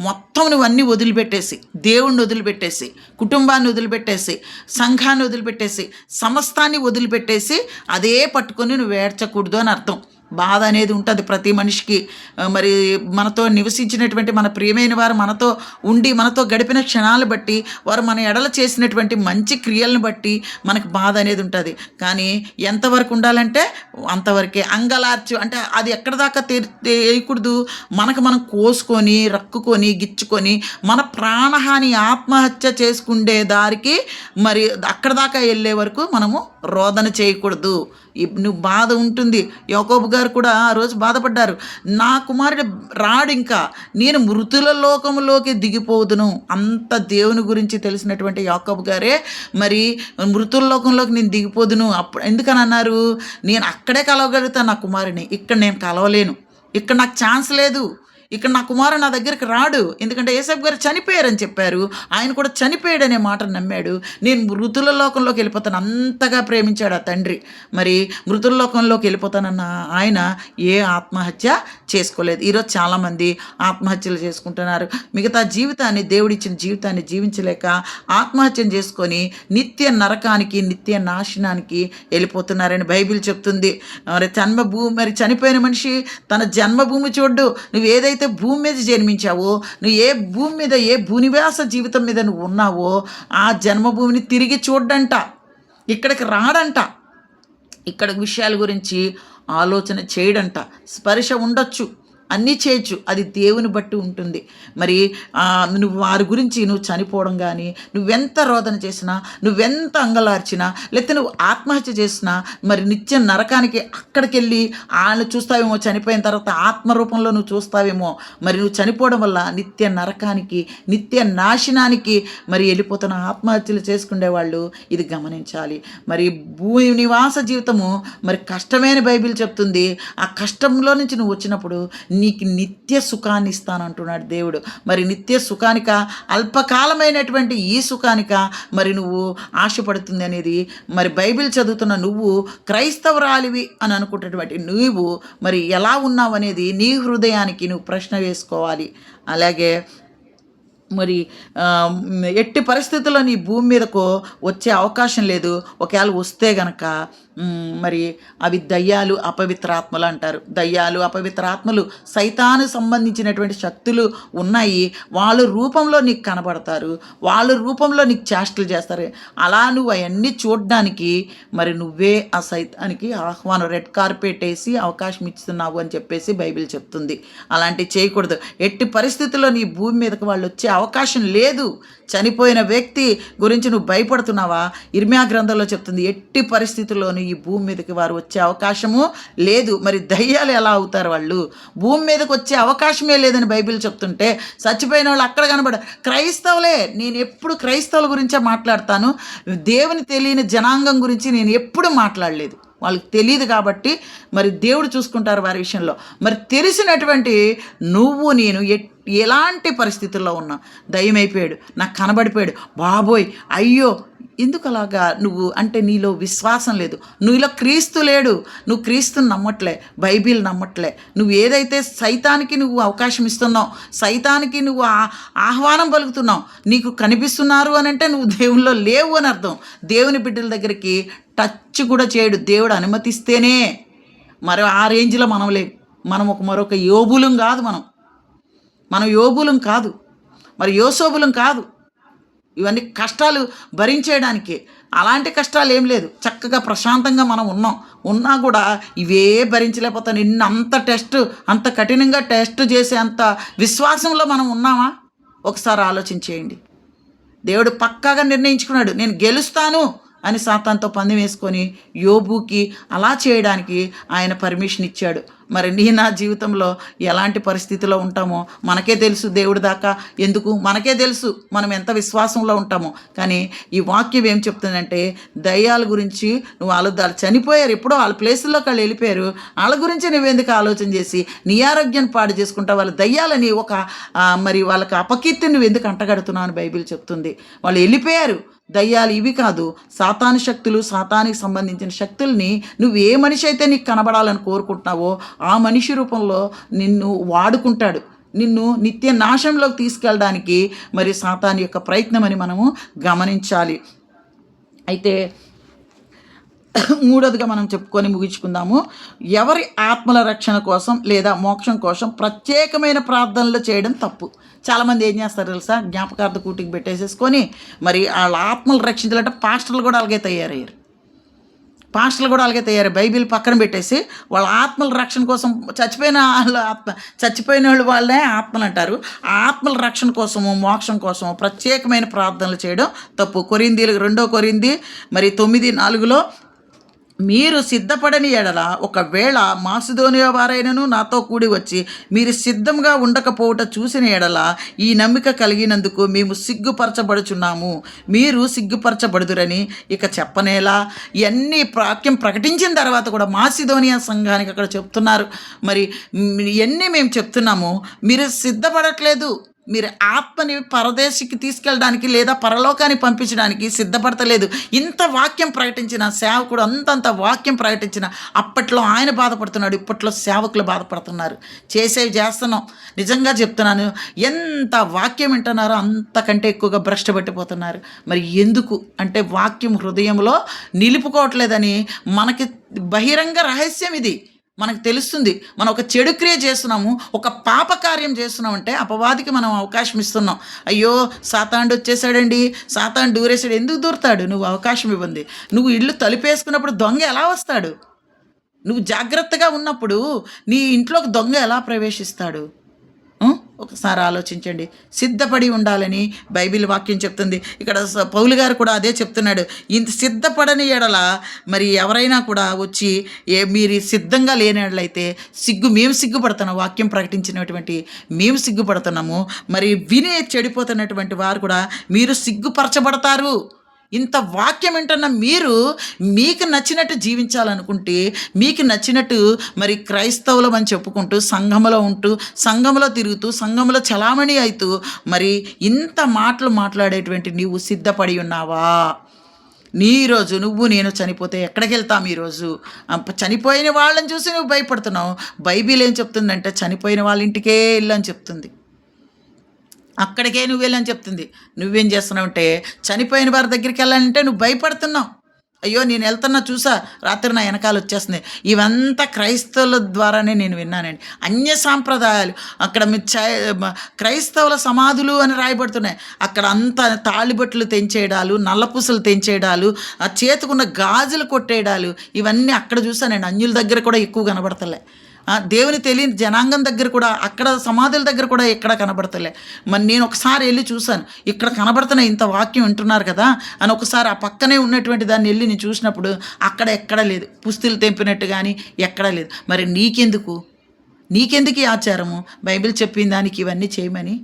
మొత్తం నువ్వన్నీ వదిలిపెట్టేసి, దేవుణ్ణి వదిలిపెట్టేసి, కుటుంబాన్ని వదిలిపెట్టేసి, సంఘాన్ని వదిలిపెట్టేసి, సమస్తాన్ని వదిలిపెట్టేసి అదే పట్టుకొని నువ్వు ఏడ్చకూడదు అని అర్థం. బాధ అనేది ఉంటుంది ప్రతి మనిషికి. మరి మనతో నివసించినటువంటి మన ప్రియమైన వారు మనతో ఉండి మనతో గడిపిన క్షణాలను బట్టి, వారు మన ఎడల చేసినటువంటి మంచి క్రియలను బట్టి మనకు బాధ అనేది ఉంటుంది. కానీ ఎంతవరకు ఉండాలంటే అంతవరకే. అంగలార్చు అంటే అది ఎక్కడ దాకా వేయకూడదు. మనం కోసుకొని, రక్కుకొని, గిచ్చుకొని మన ప్రాణహాని, ఆత్మహత్య చేసుకునే దారికి మరి అక్కడ దాకా వెళ్ళే వరకు మనము రోదన చేయకూడదు. నువ్వు బాధ ఉంటుంది. యాకోబు గారు కూడా ఆ రోజు బాధపడ్డారు. నా కుమారుడు రాడు, ఇంకా నేను మృతుల లోకంలోకి దిగిపోదును. అంత దేవుని గురించి తెలిసినటువంటి యాకోబు గారే మరి మృతుల లోకంలోకి నేను దిగిపోదును. అప్పుడు ఎందుకని అన్నారు? నేను అక్కడే కలవగలుగుతాను నా కుమారుని, ఇక్కడ నేను కలవలేను, ఇక్కడ నాకు ఛాన్స్ లేదు, ఇక్కడ నా కుమారుడు నా దగ్గరికి రాడు. ఎందుకంటే యేసయ్య గారు చనిపోయారని చెప్పారు, ఆయన కూడా చనిపోయాడనే మాటను నమ్మాడు. నేను మృతుల లోకంలోకి వెళ్ళిపోతాను, అంతగా ప్రేమించాడు ఆ తండ్రి. మరి మృతుల లోకంలోకి వెళ్ళిపోతానన్న ఆయన ఏ ఆత్మహత్య చేసుకోలేదు. ఈరోజు చాలామంది ఆత్మహత్యలు చేసుకుంటున్నారు. మిగతా జీవితాన్ని, దేవుడిచ్చిన జీవితాన్ని జీవించలేక ఆత్మహత్యను చేసుకొని నిత్య నరకానికి, నిత్య నాశనానికి వెళ్ళిపోతున్నారని బైబిల్ చెప్తుంది. మరి చనిపోయిన మనిషి తన జన్మభూమి చూడ్డు. నువ్వు ఏదైతే ఎప్పుడైతే భూమి మీద జన్మించావో, నువ్వు ఏ భూమి మీద ఏ భూనివాస జీవితం మీద నువ్వు ఉన్నావో ఆ జన్మభూమిని తిరిగి చూడ్డంట, ఇక్కడికి రాడంట, ఇక్కడ విషయాల గురించి ఆలోచన చేయడంట. స్పర్శ ఉండొచ్చు, అన్నీ చేయొచ్చు, అది దేవుని బట్టి ఉంటుంది. మరి నువ్వు వారి గురించి నువ్వు చనిపోవడం కానీ, నువ్వెంత రోదన చేసినా, నువ్వెంత అంగలార్చినా, లేకపోతే నువ్వు ఆత్మహత్య చేసినా, మరి నిత్య నరకానికి అక్కడికి వెళ్ళి వాళ్ళు చూస్తావేమో, చనిపోయిన తర్వాత ఆత్మరూపంలో నువ్వు చూస్తావేమో. మరి నువ్వు చనిపోవడం వల్ల నిత్య నరకానికి, నిత్య నాశనానికి మరి వెళ్ళిపోతున్న ఆత్మహత్యలు చేసుకునే వాళ్ళు ఇది గమనించాలి. మరి నివాస జీవితము మరి కష్టమైన బైబిల్ చెప్తుంది. ఆ కష్టంలో నుంచి నువ్వు వచ్చినప్పుడు నీకు నిత్య సుఖాన్ని ఇస్తానంటున్నాడు దేవుడు. మరి నిత్య సుఖానిక, అల్పకాలమైనటువంటి ఈ సుఖానిక మరి నువ్వు ఆశపడుతుంది అనేది, మరి బైబిల్ చదువుతున్న నువ్వు క్రైస్తవురాలివి అని అనుకుంటున్నటువంటి నువ్వు మరి ఎలా ఉన్నావు అనేది నీ హృదయానికి నువ్వు ప్రశ్న వేసుకోవాలి. అలాగే మరి ఎట్టి పరిస్థితుల్లో నీ భూమి మీదకు వచ్చే అవకాశం లేదు. ఒకవేళ వస్తే గనక మరి అవి దయ్యాలు, అపవిత్రాత్మలు అంటారు. దయ్యాలు, అపవిత్రాత్మలు, సైతాను సంబంధించినటువంటి శక్తులు ఉన్నాయి. వాళ్ళ రూపంలో నీకు కనబడతారు, వాళ్ళ రూపంలో నీకు చేష్టలు చేస్తారు. అలా నువ్వు అవన్నీ చూడడానికి మరి నువ్వే ఆ సైతానికి ఆహ్వానం, రెడ్ కార్పెట్ వేసి అవకాశం ఇస్తున్నావు అని చెప్పేసి బైబిల్ చెప్తుంది. అలాంటివి చేయకూడదు. ఎట్టి పరిస్థితుల్లో నీ భూమి మీదకి వాళ్ళు వచ్చే అవకాశం లేదు. చనిపోయిన వ్యక్తి గురించి నువ్వు భయపడుతున్నావా? ఇర్మియా గ్రంథంలో చెప్తుంది, ఎట్టి పరిస్థితుల్లోనూ ఈ భూమి మీదకి వారు వచ్చే అవకాశము లేదు. మరి దయ్యాలు ఎలా అవుతారు? వాళ్ళు భూమి మీదకి వచ్చే అవకాశమే లేదని బైబిల్ చెప్తుంటే చచ్చిపోయిన వాళ్ళు అక్కడ కనబడ క్రైస్తవులే. నేను ఎప్పుడు క్రైస్తవుల గురించే మాట్లాడతాను. దేవుని తెలియని జనాంగం గురించి నేను ఎప్పుడు మాట్లాడలేదు. వాళ్ళకి తెలియదు కాబట్టి మరి దేవుడు చూసుకుంటారు వారి విషయంలో. మరి తెలిసినటువంటి నువ్వు నేను ఎలాంటి పరిస్థితుల్లో ఉన్నా, దయ్యమైపోయాడు, నాకు కనబడిపోయాడు, బాబోయ్ అయ్యో, ఎందుకు అలాగా నువ్వు అంటే నీలో విశ్వాసం లేదు, నీలో క్రీస్తు లేడు, నువ్వు క్రీస్తుని నమ్మట్లే, బైబిల్ నమ్మట్లే. నువ్వు ఏదైతే సైతానికి నువ్వు అవకాశం ఇస్తున్నావు, సైతానికి నువ్వు ఆహ్వానం పలుకుతున్నావు, నీకు కనిపిస్తున్నారు అని అంటే నువ్వు దేవుల్లో లేవు అని అర్థం. దేవుని బిడ్డల దగ్గరికి టచ్ కూడా చేయడు, దేవుడు అనుమతిస్తేనే. మరో ఆ రేంజ్లో మనం లేవు. మనం మరొక యోబులం కాదు, మనం యోబులం కాదు, మరి యోసోబులం కాదు. ఇవన్నీ కష్టాలు భరించేయడానికి. అలాంటి కష్టాలు ఏం లేదు, చక్కగా ప్రశాంతంగా మనం ఉన్నా కూడా ఇవే భరించలేకపోతాను. నిన్న అంత టెస్ట్, అంత కఠినంగా టెస్ట్ చేసే అంత విశ్వాసంలో మనం ఉన్నామా? ఒకసారి ఆలోచించేయండి. దేవుడు పక్కాగా నిర్ణయించుకున్నాడు, నేను గెలుస్తాను అని సాతానుతో పందెం వేసుకొని యోబుకి అలా చేయడానికి ఆయన పర్మిషన్ ఇచ్చాడు. మరి నా జీవితంలో ఎలాంటి పరిస్థితిలో ఉంటామో మనకే తెలుసు. దేవుడి దాకా ఎందుకు, మనకే తెలుసు మనం ఎంత విశ్వాసంలో ఉంటామో. కానీ ఈ వాక్యం ఏం చెప్తుందంటే, దయ్యాల గురించి నువ్వు వాళ్ళు చనిపోయారు, ఎప్పుడో వాళ్ళ ప్లేసుల్లోకి వాళ్ళు వెళ్ళిపోయారు, వాళ్ళ గురించి నువ్వెందుకు ఆలోచన చేసి నీ ఆరోగ్యాన్ని పాడు చేసుకుంటా వాళ్ళ దయ్యాలని ఒక మరి వాళ్ళకి అపకీర్తిని నువ్వు ఎందుకు అంటగడుతున్నావు అని బైబిల్ చెప్తుంది. వాళ్ళు వెళ్ళిపోయారు. దయ్యాలు ఇవి కాదు, సాతాను శక్తులు, సాతానికి సంబంధించిన శక్తుల్ని నువ్వు ఏ మనిషి అయితే నీకు కనబడాలని కోరుకుంటున్నావో ఆ మనిషి రూపంలో నిన్ను వాడుకుంటాడు. నిన్ను నిత్య నాశంలోకి తీసుకెళ్ళడానికి మరి సాతాను యొక్క ప్రయత్నం అని మనము గమనించాలి. అయితే మూడోదిగా మనం చెప్పుకొని ముగించుకుందాము. ఎవరి ఆత్మల రక్షణ కోసం లేదా మోక్షం కోసం ప్రత్యేకమైన ప్రార్థనలు చేయడం తప్పు. చాలామంది ఏం చేస్తారు తెలుసా, జ్ఞాపకార్థ కూటికి పెట్టేసేసుకొని మరి వాళ్ళ ఆత్మలు రక్షించాలంటే పాస్టర్లు కూడా అలాగే తయారయ్యారు. బైబిల్ పక్కన పెట్టేసి వాళ్ళ ఆత్మల రక్షణ కోసం చచ్చిపోయిన వాళ్ళు వాళ్ళే ఆత్మలు అంటారు. ఆ ఆత్మల రక్షణ కోసము, మోక్షం కోసము ప్రత్యేకమైన ప్రార్థనలు చేయడం తప్పు. 2 కొరింథీ మరి 9:4 మీరు సిద్ధపడని ఎడల ఒకవేళ మాసిదోనియా వారైనను నాతో కూడి వచ్చి మీరు సిద్ధంగా ఉండకపోవట చూసిన ఎడల ఈ నమ్మిక కలిగినందుకు మేము సిగ్గుపరచబడుచున్నాము, మీరు సిగ్గుపరచబడుదురని ఇక చెప్పనేలా. ఇవన్నీ వాక్యం ప్రకటించిన తర్వాత కూడా మాసిదోనియా సంఘానికి అక్కడ చెప్తున్నారు, మరి ఇవన్నీ మేము చెప్తున్నాము, మీరు సిద్ధపడట్లేదు, మీరు ఆత్మని పరదేశికి తీసుకెళ్ళడానికి లేదా పరలోకాన్ని పంపించడానికి సిద్ధపడతలేదు. ఇంత వాక్యం ప్రకటించిన సేవకుడు, అంతంత వాక్యం ప్రకటించిన అప్పట్లో ఆయన బాధపడుతున్నాడు, ఇప్పట్లో సేవకులు బాధపడుతున్నారు. చేసేవి చేస్తున్నాం. నిజంగా చెప్తున్నాను, ఎంత వాక్యం వింటున్నారో అంతకంటే ఎక్కువగా భ్రష్టు పట్టిపోతున్నారు. మరి ఎందుకు అంటే వాక్యం హృదయంలో నిలుపుకోవట్లేదని మనకి బహిరంగ రహస్యం ఇది. మనకు తెలుస్తుంది మనం ఒక చెడు క్రియ చేస్తున్నాము, ఒక పాప కార్యం చేస్తున్నామంటే అపవాదికి మనం అవకాశం ఇస్తున్నాం. అయ్యో సాతానుడు వచ్చేసాడండి, సాతాను దూరేసాడు. ఎందుకు దూరతాడు? నువ్వు అవకాశం ఇవ్వండి. నువ్వు ఇల్లు తలుపేసుకున్నప్పుడు దొంగ ఎలా వస్తాడు? నువ్వు జాగ్రత్తగా ఉన్నప్పుడు నీ ఇంట్లోకి దొంగ ఎలా ప్రవేశిస్తాడు? ఒకసారి ఆలోచించండి. సిద్ధపడి ఉండాలని బైబిల్ వాక్యం చెప్తుంది. ఇక్కడ పౌలు గారు కూడా అదే చెప్తున్నాడు. ఇంత సిద్ధపడని ఎడల మరి ఎవరైనా కూడా వచ్చి మీరు సిద్ధంగా లేని ఎడలైతే మేము సిగ్గుపడుతున్నాం. వాక్యం ప్రకటించినటువంటి మేము సిగ్గుపడుతున్నాము. మరి విని చెడిపోతున్నటువంటి వారు కూడా మీరు సిగ్గుపరచబడతారు. ఇంత వాక్యం ఏంటన్నా మీరు మీకు నచ్చినట్టు జీవించాలనుకుంటే, మీకు నచ్చినట్టు మరి క్రైస్తవులం అని చెప్పుకుంటూ సంఘములో ఉంటూ, సంఘములో తిరుగుతూ, సంఘములో చలామణి అవుతూ మరి ఇంత మాటలు మాట్లాడేటువంటి నీవు సిద్ధపడి ఉన్నావా? ఈరోజు నువ్వు నేను చనిపోతే ఎక్కడికి వెళ్తాం? ఈరోజు చనిపోయిన వాళ్ళని చూసి నువ్వు భయపడుతున్నావు. బైబిల్ ఏం చెప్తుందంటే చనిపోయిన వాళ్ళ ఇంటికే వెళ్ళు అని చెప్తుంది. అక్కడికే నువ్వు వెళ్ళని చెప్తుంది. నువ్వేం చేస్తున్నావు అంటే చనిపోయిన వారి దగ్గరికి వెళ్ళాలంటే నువ్వు భయపడుతున్నావు. అయ్యో నేను వెళ్తున్నా, చూసా రాత్రి నా వెనకాల వచ్చేస్తుంది. ఇవంతా క్రైస్తవుల ద్వారానే నేను విన్నానండి. అన్య సాంప్రదాయాలు అక్కడ క్రైస్తవుల సమాధులు అని రాయబడుతున్నాయి. అక్కడ అంతా తాళిబొట్లు తెంచేయడాలు, నల్లపూసలు తెంచేయడాలు, ఆ చేతుకున్న గాజులు కొట్టేయడాలు, ఇవన్నీ అక్కడ చూసానండి. అన్యుల దగ్గర కూడా ఎక్కువ కనబడతలే. దేవుని తెలియని జనాంగం దగ్గర కూడా, అక్కడ సమాధుల దగ్గర కూడా ఎక్కడ కనబడతలే. మరి నేను ఒకసారి వెళ్ళి చూశాను. ఇక్కడ కనబడుతున్న ఇంత వాక్యం వింటున్నారు కదా అని ఒకసారి ఆ పక్కనే ఉన్నటువంటి దాన్ని వెళ్ళి నేను చూసినప్పుడు అక్కడ ఎక్కడా లేదు. పుస్తులు తెంపినట్టు కానీ ఎక్కడా లేదు. మరి నీకెందుకు ఈ ఆచారము? బైబిల్ చెప్పిన దానికి ఇవన్నీ చేయమని.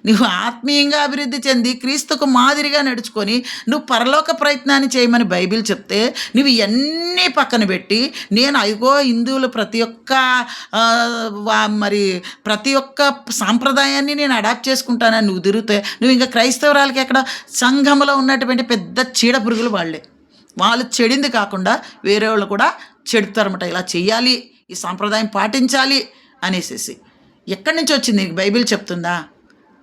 నువ్వు ఆత్మీయంగా అభివృద్ధి చెంది క్రీస్తుకు మాదిరిగా నడుచుకొని నువ్వు పరలోక ప్రయత్నాన్ని చేయమని బైబిల్ చెప్తే, నువ్వు ఇవన్నీ పక్కన పెట్టి నేను అయ్యో హిందువులు ప్రతి ఒక్క సాంప్రదాయాన్ని నేను అడాప్ట్ చేసుకుంటానని నువ్వు తిరిగితే, నువ్వు ఇంకా క్రైస్తవురాలకి ఎక్కడ? సంఘంలో ఉన్నటువంటి పెద్ద చీడ పురుగులు వాళ్ళు చెడింది కాకుండా వేరే వాళ్ళు కూడా చెడుతారన్నమాట. ఇలా చెయ్యాలి, ఈ సాంప్రదాయం పాటించాలి అనేసి. ఎక్కడి నుంచి వచ్చింది? నీకు బైబిల్ చెప్తుందా?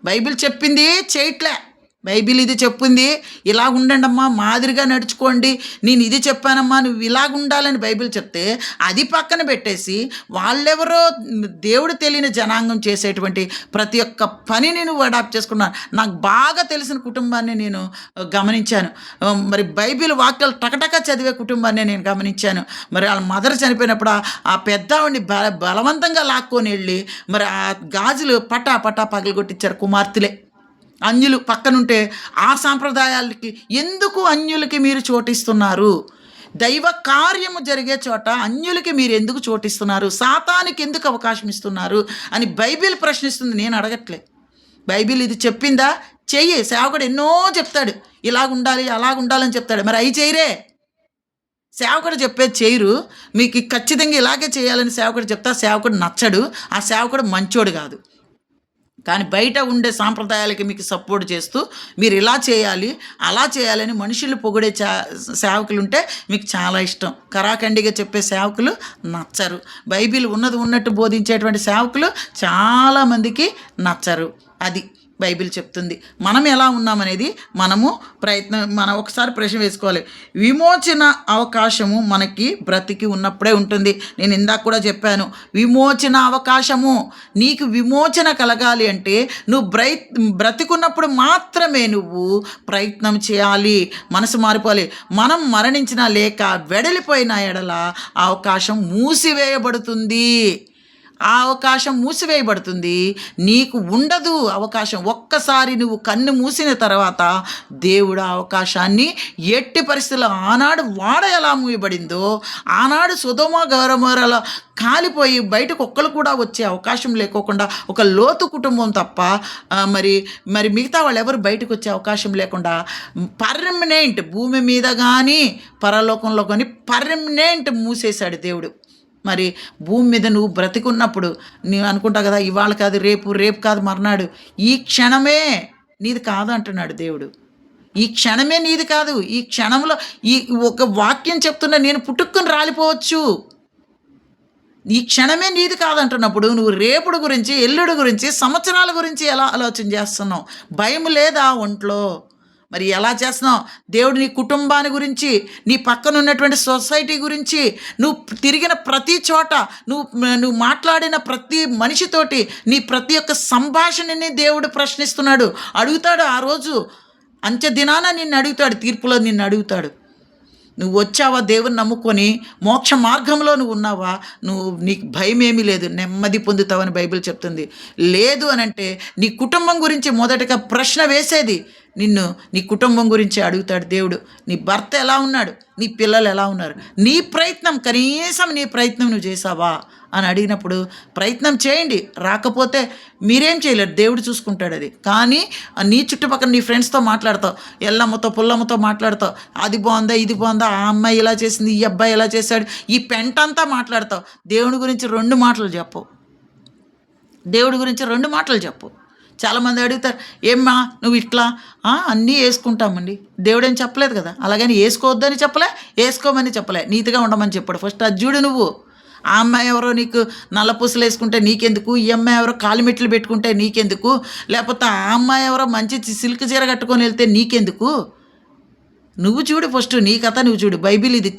బైబిల్ చెప్పింది చేయట్లే. బైబిల్ ఇది చెప్పింది, ఇలా ఉండండమ్మా, మాదిరిగా నడుచుకోండి, నేను ఇది చెప్పానమ్మా, నువ్వు ఇలాగ ఉండాలని బైబిల్ చెప్తే అది పక్కన పెట్టేసి వాళ్ళెవరో దేవుడు తెలియని జనాంగం చేసేటువంటి ప్రతి ఒక్క పనిని నువ్వు అడాప్ట్ చేసుకున్నాను. నాకు బాగా తెలిసిన కుటుంబాన్ని నేను గమనించాను. మరి బైబిల్ వాక్యాలు టకటక చదివే కుటుంబాన్ని నేను గమనించాను. మరి వాళ్ళ మదర్ చనిపోయినప్పుడు ఆ పెద్దవాడిని బలవంతంగా లాక్కొని వెళ్ళి మరి ఆ గాజులు పటా పగలగొట్టించారు కుమార్తెలే. అన్యులు పక్కనుంటే ఆ సాంప్రదాయాలకి ఎందుకు అన్యులకి మీరు చోటిస్తున్నారు? దైవ కార్యము జరిగే చోట అన్యులకి మీరు ఎందుకు చోటిస్తున్నారు? సాతానికి ఎందుకు అవకాశం ఇస్తున్నారు అని బైబిల్ ప్రశ్నిస్తుంది. నేను అడగట్లే. బైబిల్ ఇది చెప్పిందా? చెయ్యి. సేవకుడు ఎన్నో చెప్తాడు, ఇలాగ ఉండాలి అలాగ ఉండాలని చెప్తాడు. మరి అవి చేయరే. సేవకుడు చెప్పేది చేయరు. మీకు ఖచ్చితంగా ఇలాగే చేయాలని సేవకుడు చెప్తా, సేవకుడు నచ్చడు, ఆ సేవకుడు మంచోడు కాదు. కానీ బయట ఉండే సాంప్రదాయాలకి మీకు సపోర్ట్ చేస్తూ మీరు ఇలా చేయాలి అలా చేయాలని మనుషులు పొగిడే సేవకులు ఉంటే మీకు చాలా ఇష్టం. కరాఖండిగా చెప్పే సేవకులు నచ్చరు. బైబిల్ ఉన్నది ఉన్నట్టు బోధించేటువంటి సేవకులు చాలామందికి నచ్చరు. అది బైబిల్ చెప్తుంది. మనం ఎలా ఉన్నామనేది మనం ఒకసారి ప్రశ్న వేసుకోవాలి. విమోచన అవకాశము మనకి బ్రతికి ఉన్నప్పుడే ఉంటుంది. నేను ఇందాక కూడా చెప్పాను, విమోచన అవకాశము. నీకు విమోచన కలగాలి అంటే నువ్వు బ్రతికున్నప్పుడు మాత్రమే నువ్వు ప్రయత్నం చేయాలి. మనసు మారిపోవాలి. మనం మరణించినా లేక వెడలిపోయిన ఎడల అవకాశం మూసివేయబడుతుంది. ఆ అవకాశం మూసివేయబడుతుంది. నీకు ఉండదు అవకాశం. ఒక్కసారి నువ్వు కన్ను మూసిన తర్వాత దేవుడు ఆ అవకాశాన్ని ఎట్టి పరిస్థితుల్లో, ఆనాడు వాడ ఎలా మూయబడిందో, ఆనాడు సొదొమ గొమొర్రాలో కాలిపోయి బయటకు ఒక్కరు కూడా వచ్చే అవకాశం లేకోకుండా ఒక లోతు కుటుంబం తప్ప మరి మిగతా వాళ్ళు ఎవరు బయటకు వచ్చే అవకాశం లేకుండా పర్మనెంట్ భూమి మీద కానీ పరలోకంలో కానీ పర్మనెంట్ మూసేశాడు దేవుడు. మరి భూమి మీద నువ్వు బ్రతికున్నప్పుడు నువ్వు అనుకుంటావు కదా, ఇవాళ కాదు రేపు, రేపు కాదు మర్నాడు, ఈ క్షణమే నీది కాదు అంటున్నాడు దేవుడు. ఈ క్షణమే నీది కాదు. ఈ క్షణంలో ఈ ఒక వాక్యం చెప్తున్నా, నేను పుట్టుక్కుని రాలిపోవచ్చు. ఈ క్షణమే నీది కాదంటున్నప్పుడు నువ్వు రేపుడు గురించి, ఎల్లుడు గురించి, సంవత్సరాల గురించి ఎలా ఆలోచన చేస్తున్నావు? భయం లేదా ఒంట్లో? మరి ఎలా చేస్తున్నావు? దేవుడు నీ కుటుంబాన్ని గురించి, నీ పక్కన ఉన్నటువంటి సొసైటీ గురించి, నువ్వు తిరిగిన ప్రతి చోట, నువ్వు మాట్లాడిన ప్రతి మనిషితోటి నీ ప్రతి ఒక్క సంభాషణని దేవుడు ప్రశ్నిస్తున్నాడు, అడుగుతాడు. ఆ రోజు అంత్య దినాన నిన్ను అడుగుతాడు, తీర్పులో నిన్ను అడుగుతాడు. నువ్వు వచ్చావా దేవుని నమ్ముకొని మోక్ష మార్గంలో నువ్వు ఉన్నావా? నీకు భయం ఏమీ లేదు, నెమ్మది పొందుతావని బైబిల్ చెప్తుంది. లేదు అనంటే నీ కుటుంబం గురించి మొదటగా ప్రశ్న వేసేది నిన్ను, నీ కుటుంబం గురించి అడుగుతాడు దేవుడు. నీ భర్త ఎలా ఉన్నాడు, నీ పిల్లలు ఎలా ఉన్నారు, నీ ప్రయత్నం, కనీసం నీ ప్రయత్నం నువ్వు చేసావా అని అడిగినప్పుడు ప్రయత్నం చేయండి. రాకపోతే మీరేం చేయలేరు, దేవుడు చూసుకుంటాడు అది. కానీ నీ చుట్టుపక్కల నీ ఫ్రెండ్స్తో మాట్లాడతావు, ఎల్లమ్మతో పుల్లమ్మతో మాట్లాడతావు, అది బాగుందా ఇది బాగుందా, ఆ అమ్మాయి ఇలా చేసింది, ఈ అబ్బాయి ఇలా చేశాడు, ఈ పెంటంతా మాట్లాడతావు. దేవుడి గురించి 2 మాటలు చెప్పు. దేవుడి గురించి 2 మాటలు చెప్పు. చాలామంది అడుగుతారు, ఏమ్మా నువ్వు ఇట్లా అన్నీ వేసుకుంటామండి, దేవుడేం చెప్పలేదు కదా. అలాగని వేసుకోవద్దని చెప్పలే, వేసుకోమని చెప్పలే, నీతిగా ఉండమని చెప్పాడు. ఫస్ట్ అది చూడు. నువ్వు ఆ అమ్మాయి ఎవరో నీకు నల్ల పూసలు వేసుకుంటే నీకెందుకు, ఈ అమ్మాయి ఎవరో కాలిమెట్లు పెట్టుకుంటే నీకెందుకు, లేకపోతే ఆ అమ్మాయి ఎవరో మంచి సిల్క్ చీర కట్టుకొని వెళ్తే నీకెందుకు? నువ్వు చూడు, ఫస్ట్ నీ కథ నువ్వు చూడు. బైబిల్ ఇది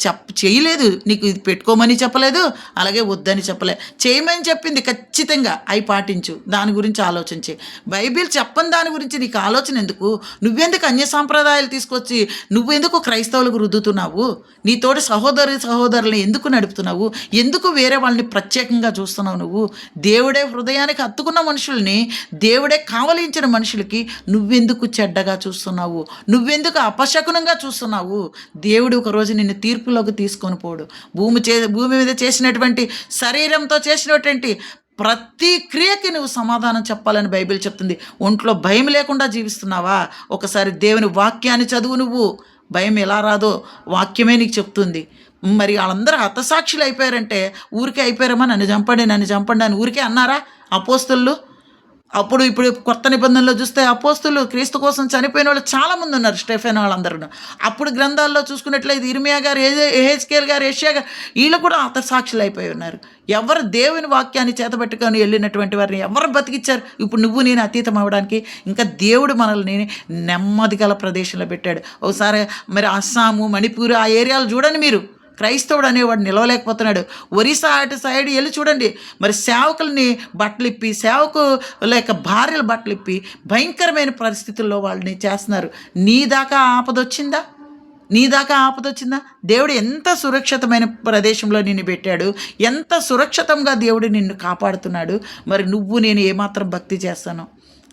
చేయలేదు, నీకు ఇది పెట్టుకోమని చెప్పలేదు, అలాగే వద్దని చెప్పలే, చేయమని చెప్పింది. ఖచ్చితంగా అవి పాటించు, దాని గురించి ఆలోచించి. బైబిల్ చెప్పని దాని గురించి నీకు ఆలోచన ఎందుకు? నువ్వెందుకు అన్య సాంప్రదాయాలు తీసుకొచ్చి నువ్వెందుకు క్రైస్తవులకు రుద్దుతున్నావు? నీతోటి సహోదరులను ఎందుకు నడుపుతున్నావు? ఎందుకు వేరే వాళ్ళని ప్రత్యేకంగా చూస్తున్నావు? నువ్వు దేవుడే హృదయానికి హత్తుకున్న మనుషుల్ని, దేవుడే కావలించిన మనుషులకి నువ్వెందుకు చెడ్డగా చూస్తున్నావు? నువ్వెందుకు అపశకునంగా చూస్తున్నావు? దేవుడు ఒకరోజు నిన్ను తీర్పులోకి తీసుకొని పోడు. భూమి మీద చేసినటువంటి, శరీరంతో చేసినటువంటి ప్రతి క్రియకి నువ్వు సమాధానం చెప్పాలని బైబిల్ చెప్తుంది. ఒంట్లో భయం లేకుండా జీవిస్తున్నావా? ఒకసారి దేవుని వాక్యాన్ని చదువు. నువ్వు భయం ఎలా రాదో వాక్యమే నీకు చెప్తుంది. మరి వాళ్ళందరూ హతసాక్షులు అయిపోయారంటే ఊరికే అయిపోయారమ్మా, నన్ను చంపండి అని ఊరికే అన్నారా అపోస్తలులు? ఇప్పుడు కొత్త నిబంధనలో చూస్తే అపోస్తులు, క్రీస్తు కోసం చనిపోయిన వాళ్ళు చాలామంది ఉన్నారు, స్టెఫెన్ వాళ్ళందరూ. అప్పుడు గ్రంథాల్లో చూసుకున్నట్లయితే ఇర్మియా గారు, ఎహెజ్కేల్ గారు, యెషయా గారు, వీళ్ళు కూడా హతసాక్షులు అయిపోయి ఉన్నారు. ఎవరు దేవుని వాక్యాన్ని చేతబట్టుకొని వెళ్ళినటువంటి వారిని ఎవరు బతికిచ్చారు? ఇప్పుడు నువ్వు నేను అతీతం అవ్వడానికి ఇంకా దేవుడు మనల్ని నెమ్మది గల ప్రదేశంలో పెట్టాడు. ఒకసారి మరి అస్సాము, మణిపూర్ ఆ ఏరియాలు చూడండి మీరు. క్రైస్తవుడు అనేవాడు నిలవలేకపోతున్నాడు. ఒరిస్సా అటు సైడ్ వెళ్ళి చూడండి, మరి సేవకుల్ని బట్టలిప్పి, లేక భార్యల బట్టలిప్పి భయంకరమైన పరిస్థితుల్లో వాళ్ళని చేస్తున్నారు. నీ దాకా ఆపదొచ్చిందా? దేవుడు ఎంత సురక్షితమైన ప్రదేశంలో నిన్ను పెట్టాడు, ఎంత సురక్షితంగా దేవుడు నిన్ను కాపాడుతున్నాడు. మరి నువ్వు నేను ఏమాత్రం భక్తి చేస్తాను?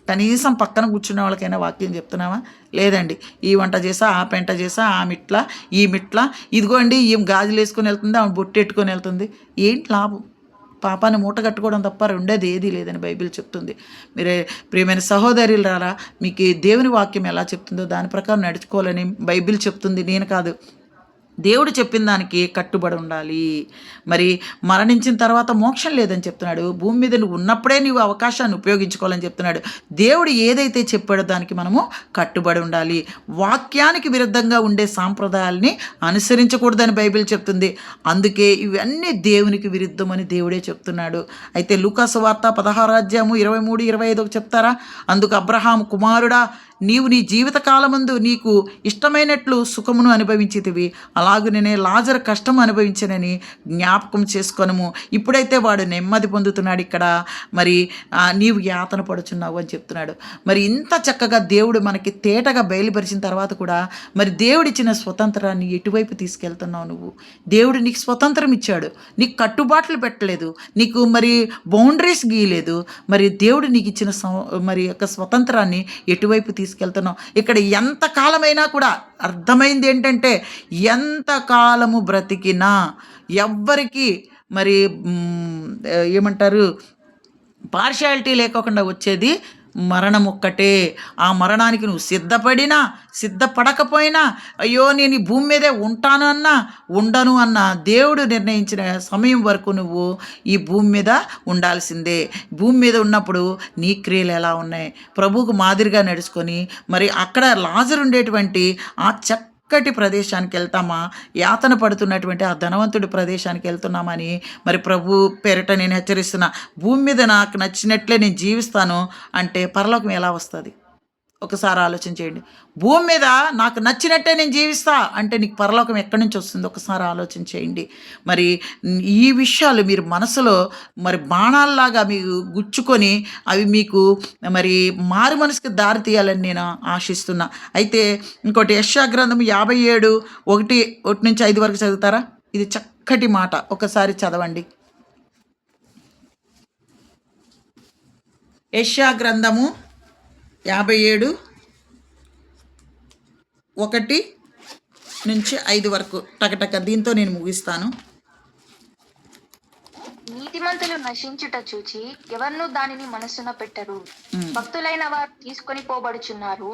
కనీసం పక్కన కూర్చున్న వాళ్ళకైనా వాక్యం చెప్తున్నావా? లేదండి. ఈ వంట చేసా, ఆ పెంట చేసా, ఆ మిట్ల, ఈ మిట్ల, ఇదిగోండి ఈ గాజులు వేసుకొని వెళ్తుంది, ఆమె బొట్టు ఎట్టుకొని వెళ్తుంది. ఏంటి లాభం? పాపాన్ని మూట కట్టుకోవడం తప్ప రెండేది ఏదీ లేదని బైబిల్ చెప్తుంది. మీరే ప్రియమైన సహోదరులు రారా, మీకు దేవుని వాక్యం ఎలా చెప్తుందో దాని ప్రకారం నడుచుకోవాలని బైబిల్ చెప్తుంది, నేను కాదు. దేవుడు చెప్పిన దానికి కట్టుబడి ఉండాలి. మరి మరణించిన తర్వాత మోక్షం లేదని చెప్తున్నాడు. భూమి మీద నువ్వు ఉన్నప్పుడే నువ్వు అవకాశాన్ని ఉపయోగించుకోవాలని చెప్తున్నాడు. దేవుడు ఏదైతే చెప్పాడో దానికి మనము కట్టుబడి ఉండాలి. వాక్యానికి విరుద్ధంగా ఉండే సాంప్రదాయాల్ని అనుసరించకూడదని బైబిల్ చెప్తుంది. అందుకే ఇవన్నీ దేవునికి విరుద్ధమని దేవుడే చెప్తున్నాడు. అయితే లూకా సువార్త 16:23-25 చెప్తారా? అందుకు అబ్రహాము, కుమారుడా, నీవు నీ జీవితకాలమందు నీకు ఇష్టమైనట్లు సుఖమును అనుభవించితివి, అలాగునే లాజరు కష్టము అనుభవించనని జ్ఞాపకం చేసుకొనుము. ఇప్పుడైతే వాడు నెమ్మది పొందుతున్నాడు, ఇక్కడ మరి నీవు యాతన పడుచున్నావు అని చెప్తున్నాడు. మరి ఇంత చక్కగా దేవుడు మనకి తేటగా బయలుపరిచిన తర్వాత కూడా మరి దేవుడిచ్చిన స్వతంత్రాన్ని ఎటువైపు తీసుకెళ్తున్నావు నువ్వు? దేవుడు నీకు స్వతంత్రం ఇచ్చాడు, నీకు కట్టుబాట్లు పెట్టలేదు, నీకు మరి బౌండరీస్ గీయలేదు. మరి దేవుడు నీకు ఇచ్చిన మరి యొక్క స్వతంత్రాన్ని ఎటువైపు తీసుకెళ్తున్నావు? ఇక్కడ ఎంతకాలమైనా కూడా అర్థమైంది ఏంటంటే, ఎంతకాలము బ్రతికినా ఎవ్వరికి మరి ఏమంటారు, పార్షియాలిటీ లేకోకుండా వచ్చేది మరణం ఒక్కటే. ఆ మరణానికి నువ్వు సిద్ధపడకపోయినా, అయ్యో నేను ఈ భూమి మీదే ఉంటాను అన్నా, ఉండను అన్నా, దేవుడు నిర్ణయించిన సమయం వరకు నువ్వు ఈ భూమి మీద ఉండాల్సిందే. భూమి మీద ఉన్నప్పుడు నీ క్రియలు ఎలా ఉన్నాయి? ప్రభువుకు మాదిరిగా నడుచుకొని మరి అక్కడ లాజరు ఉండేటువంటి ఆ చక్కటి ప్రదేశానికి వెళ్తామా, యాతన పడుతున్నటువంటి ఆ ధనవంతుడి ప్రదేశానికి వెళ్తున్నామని మరి ప్రభు పేరిట నేను హెచ్చరిస్తున్నా. భూమి మీద నాకు నచ్చినట్లే నేను జీవిస్తాను అంటే పరలోకం ఎలా వస్తుంది? ఒకసారి ఆలోచన చేయండి. భూమి మీద నాకు నచ్చినట్టే నేను జీవిస్తా అంటే నీకు పరలోకం ఎక్కడి నుంచి వస్తుంది? ఒకసారి ఆలోచన చేయండి. మరి ఈ విషయాలు మీరు మనసులో మరి బాణాల్లాగా మీకు గుచ్చుకొని అవి మీకు మరి మారు మనసుకి దారి తీయాలని నేను ఆశిస్తున్నా. అయితే ఇంకోటి యెషయా గ్రంథం 57 1 నుంచి 5 వరకు చదువుతారా? ఇది చక్కటి మాట, ఒకసారి చదవండి. యెషయా గ్రంథము 57 1 నుంచి 5 వరకు టకటక దీంతో నేను ముగిస్తాను. నీతిమంతులు నశించుట చూచి ఎవరినూ దానిని మనస్సున పెట్టరు. ఉమ్, భక్తులైన వారు తీసుకొని పోబడుచున్నారు.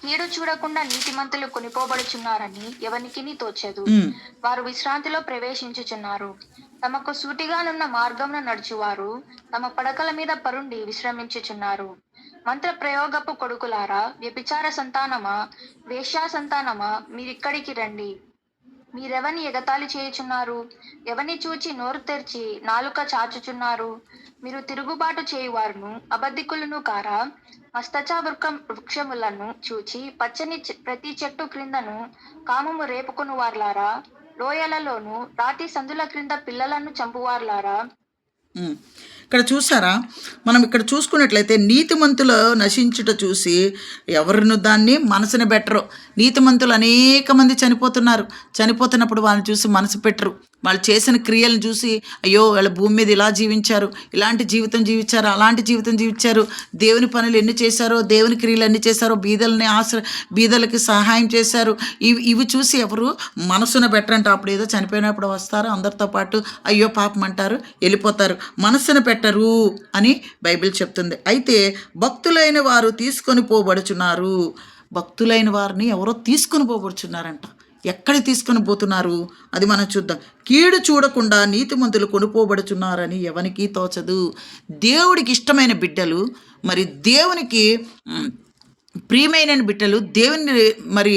కీడు చూడకుండా నీతిమంతులు కొనిపోబడుచున్నారని ఎవనికిని తోచదు. ఉమ్, వారు విశ్రాంతిలో ప్రవేశించుచున్నారు. తమకు సూటిగానున్న మార్గమున నడుచువారు తమ పడకల మీద పరుండి విశ్రమించుచున్నారు. మంత్ర ప్రయోగపు కొడుకులారా, వ్యభిచార సంతానమా, వేశ్యా సంతానమా, మీరిక్కడికి రండి. మీరెవని ఎగతాళి చేయుచున్నారు? ఎవని చూచి నోరు తెరిచి నాలుక చాచుచున్నారు? మీరు తిరుగుబాటు చేయువారును అబద్ధికులను కారా? మస్తచా వృక్షములను చూచి పచ్చని ప్రతి చెట్టు క్రిందను కామము రేపుకుని వార్లారా? లోయలలోను రాతి సందుల క్రింద పిల్లలను చంపువార్లారా? ఉమ్. ఇక్కడ చూసారా, మనం ఇక్కడ చూసుకున్నట్లయితే నీతిమంతులు నశించుట చూసి ఎవరిను దాన్ని మనసుని పెట్టరు. నీతిమంతులు అనేక మంది చనిపోతున్నప్పుడు వాళ్ళని చూసి మనసు పెట్టరు. వాళ్ళు చేసిన క్రియలను చూసి అయ్యో వాళ్ళ భూమి మీద ఇలా జీవించారు, ఇలాంటి జీవితం జీవించారు, అలాంటి జీవితం జీవించారు, దేవుని పనులు ఎన్ని చేశారో, దేవుని క్రియలు ఎన్ని చేశారో, బీదలకి సహాయం చేశారు, ఇవి చూసి ఎవరు మనసున పెట్టరంట. అప్పుడు ఏదో చనిపోయినప్పుడు వస్తారు, అందరితో పాటు అయ్యో పాపం అంటారు, వెళ్ళిపోతారు, మనసున పెట్టరు అని బైబిల్ చెప్తుంది. అయితే భక్తులైన వారు తీసుకొని పోబడుచున్నారు. భక్తులైన వారిని ఎవరో తీసుకొని పోబడుచున్నారంట. ఎక్కడికి తీసుకొని పోతున్నారు అది మనం చూద్దాం. కీడు చూడకుండా నీతిమంతులు కొనుపోబడుచున్నారని ఎవనికి తోచదు. దేవుడికి ఇష్టమైన బిడ్డలు, మరి దేవునికి ప్రియమైన బిడ్డలు, దేవుని మరి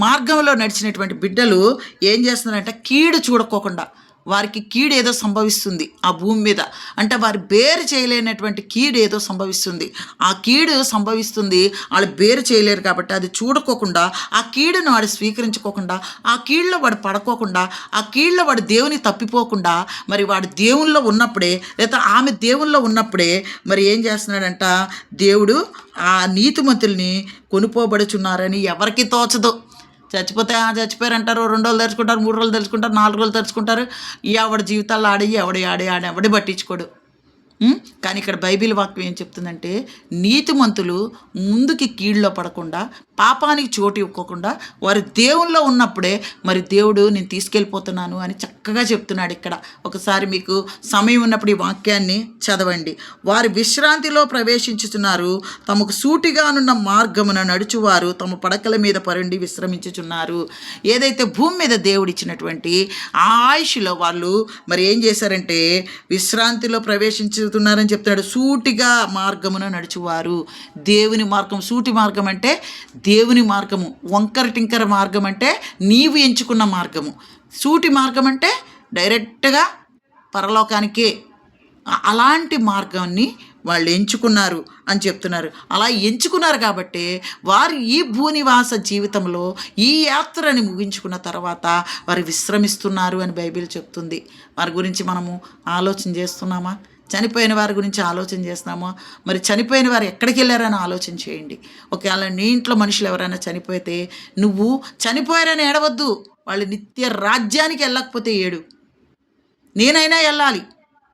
మార్గంలో నడిచినటువంటి బిడ్డలు ఏం చేస్తున్నారంటే కీడు చూడకోకుండా, వారికి కీడు ఏదో సంభవిస్తుంది ఆ భూమి మీద, అంటే వారు బేరు చేయలేనటువంటి కీడు ఏదో సంభవిస్తుంది. ఆ కీడు సంభవిస్తుంది, వాళ్ళు బేరు చేయలేరు కాబట్టి అది చూడకోకుండా, ఆ కీడును వాడు స్వీకరించుకోకుండా, ఆ కీడులో వాడు పడుకోకుండా, ఆ కీడులో వాడు దేవుని తప్పిపోకుండా, మరి వాడు దేవుల్లో ఉన్నప్పుడే లేదా ఆమె దేవుల్లో ఉన్నప్పుడే మరి ఏం చేస్తున్నాడంట, దేవుడు ఆ నీతిమంతుల్ని కొనుపోబడుచున్నారని ఎవరికి తోచదు. చచ్చిపోతే చచ్చిపోయారు అంటారు, 2 రోజులు తెరుచుకుంటారు, 3 రోజులు తెరుచుకుంటారు, 4 రోజులు తెరుచుకుంటారు. ఎవడి జీవితాల్లో ఎవడి పట్టించుకోడు. కానీ ఇక్కడ బైబిల్ వాక్యం ఏం చెప్తుందంటే నీతిమంతులు ముందుకి కీడులో పడకుండా, పాపానికి చోటు ఇవ్వకుండా వారు దేవుల్లో ఉన్నప్పుడే మరి దేవుడు నేను తీసుకెళ్ళిపోతున్నాను అని చక్కగా చెప్తున్నాడు. ఇక్కడ ఒకసారి మీకు సమయం ఉన్నప్పుడు ఈ వాక్యాన్ని చదవండి. వారు విశ్రాంతిలో ప్రవేశించుచున్నారు, తమకు సూటిగానున్న మార్గమున నడుచువారు తమ పడకల మీద పరుండి విశ్రమించుచున్నారు. ఏదైతే భూమి మీద దేవుడు ఇచ్చినటువంటి ఆ ఆయుష్లో వాళ్ళు మరి ఏం చేశారంటే విశ్రాంతిలో ప్రవేశించుతున్నారని చెప్తున్నాడు. సూటిగా మార్గమున నడుచువారు. దేవుని మార్గం, సూటి మార్గం అంటే దేవుని మార్గము, వంకర టింకర మార్గం అంటే నీవు ఎంచుకున్న మార్గము, సూటి మార్గం అంటే డైరెక్ట్గా పరలోకానికే. అలాంటి మార్గాన్ని వాళ్ళు ఎంచుకున్నారు అని చెప్తున్నారు. అలా ఎంచుకున్నారు కాబట్టి వారు ఈ భూనివాస జీవితంలో ఈ యాత్రని ముగించుకున్న తర్వాత వారు విశ్రమిస్తున్నారు అని బైబిల్ చెప్తుంది. వారి గురించి మనము ఆలోచన చేస్తున్నామా? చనిపోయిన వారి గురించి ఆలోచన చేస్తున్నామా? మరి చనిపోయిన వారు ఎక్కడికి వెళ్ళారని ఆలోచన చేయండి. ఒకవేళ నీ ఇంట్లో మనుషులు ఎవరైనా చనిపోతే నువ్వు చనిపోయారని ఏడవద్దు, వాళ్ళు నిత్య రాజ్యానికి వెళ్ళకపోతే ఏడు. నేనైనా వెళ్ళాలి,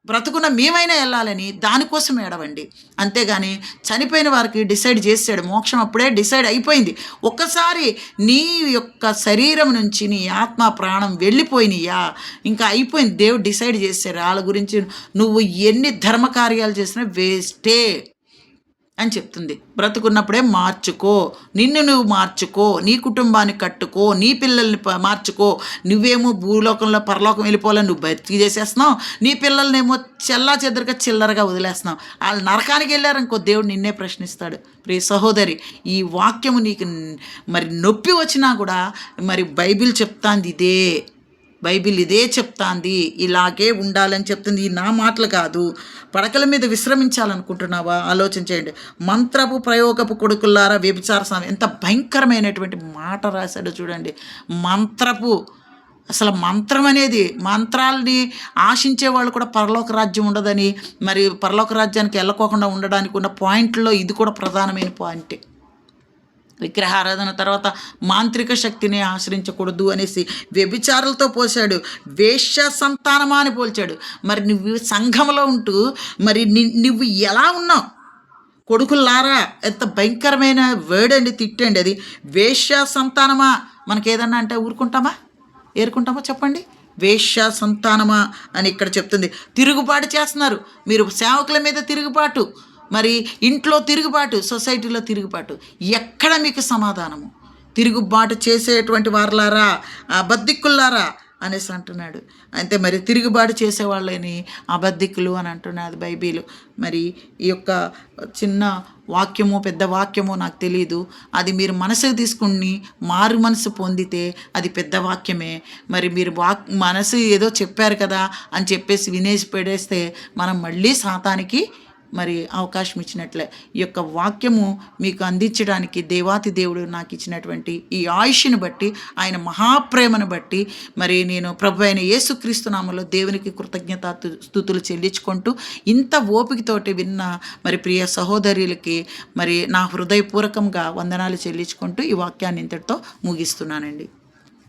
బ్రతుకున్న మేమైనా వెళ్ళాలని దానికోసం ఏడవండి. అంతేగాని చనిపోయిన వారికి డిసైడ్ చేసాడు, మోక్షం అప్పుడే డిసైడ్ అయిపోయింది. ఒక్కసారి నీ యొక్క శరీరం నుంచి నీ ఆత్మ ప్రాణం వెళ్ళిపోయినాయా, ఇంకా అయిపోయింది. దేవుడు డిసైడ్ చేశారు. వాళ్ళ గురించి నువ్వు ఎన్ని ధర్మకార్యాలు చేసినా వేస్టే అని చెప్తుంది. బ్రతుకున్నప్పుడే మార్చుకో, నిన్ను నువ్వు మార్చుకో, నీ కుటుంబాన్ని కట్టుకో, నీ పిల్లల్ని మార్చుకో. నువ్వేమో భూలోకంలో పరలోకం వెళ్ళిపోవాలని నువ్వు బతికి చేసేస్తున్నావు, నీ పిల్లల్నేమో చెల్లాచెదరుగా చిల్లరగా వదిలేస్తున్నావు. వాళ్ళు నరకానికి వెళ్ళారనుకో దేవుడు నిన్నే ప్రశ్నిస్తాడు. ప్రియ సహోదరి, ఈ వాక్యము నీకు మరి నొప్పి వచ్చినా కూడా మరి బైబిల్ చెప్తాంది ఇదే. బైబిల్ ఇదే చెప్తాంది, ఇలాగే ఉండాలని చెప్తుంది. ఈ నా మాటలు కాదు. పడకల మీద విశ్రమించాలనుకుంటున్నావా? ఆలోచన చేయండి. మంత్రపు ప్రయోగపు కొడుకులారా వ్యభిచార ఎంత భయంకరమైనటువంటి మాట రాశాడో చూడండి. మంత్రపు, అసలు మంత్రం అనేది, మంత్రాలని ఆశించే వాళ్ళు కూడా పరలోక రాజ్యం ఉండదని, మరి పరలోక రాజ్యానికి వెళ్ళకోకుండా ఉండడానికి ఉన్న పాయింట్లో ఇది కూడా ప్రధానమైన పాయింటే. విగ్రహారాధన తర్వాత మాంత్రిక శక్తిని ఆశ్రయించకూడదు అనేసి వ్యభిచారులతో పోశాడు. వేశ్య సంతానమా అని పోల్చాడు. మరి నువ్వు సంఘంలో ఉంటూ మరి నువ్వు ఎలా ఉన్నావు? కొడుకులారా, ఎంత భయంకరమైన వర్డ్ అండి, తిట్టండి అది. వేశ్య సంతానమా, మనకేదన్నా అంటే ఊరుకుంటామా, ఏరుకుంటామా చెప్పండి? వేశ్య సంతానమా అని ఇక్కడ చెప్తుంది. తిరుగుబాటు చేస్తున్నారు మీరు, సేవకుల మీద తిరుగుబాటు, మరి ఇంట్లో తిరుగుబాటు, సొసైటీలో తిరుగుబాటు. ఎక్కడ మీకు సమాధానము? తిరుగుబాటు చేసేటువంటి వారులారా, అబద్ధికుల్లారా అనేసి అంటున్నాడు. అయితే మరి తిరుగుబాటు చేసేవాళ్ళని అబద్ధికులు అని అంటున్నది బైబిల్. మరి ఈ యొక్క చిన్న వాక్యమో పెద్ద వాక్యమో నాకు తెలియదు, అది మీరు మనసుకు తీసుకుని మారు మనసు పొందితే అది పెద్ద వాక్యమే. మరి మీరు మనసు ఏదో చెప్పారు కదా అని చెప్పేసి వినేసి పెడేస్తే మనం మళ్ళీ సాతానికి మరి అవకాశం ఇచ్చినట్లే. ఈ యొక్క వాక్యము మీకు అందించడానికి దేవాతి దేవుడు నాకు ఇచ్చినటువంటి ఈ ఆయుష్ని బట్టి, ఆయన మహాప్రేమను బట్టి మరి నేను ప్రభు అయిన యేసుక్రీస్తు నామములో దేవునికి కృతజ్ఞతా స్తుతులు చెల్లించుకుంటూ, ఇంత ఓపికతోటి విన్న మరి ప్రియ సహోదరులకి మరి నా హృదయపూర్వకంగా వందనాలు చెల్లించుకుంటూ ఈ వాక్యాన్ని ఇంతటితో ముగిస్తున్నానండి.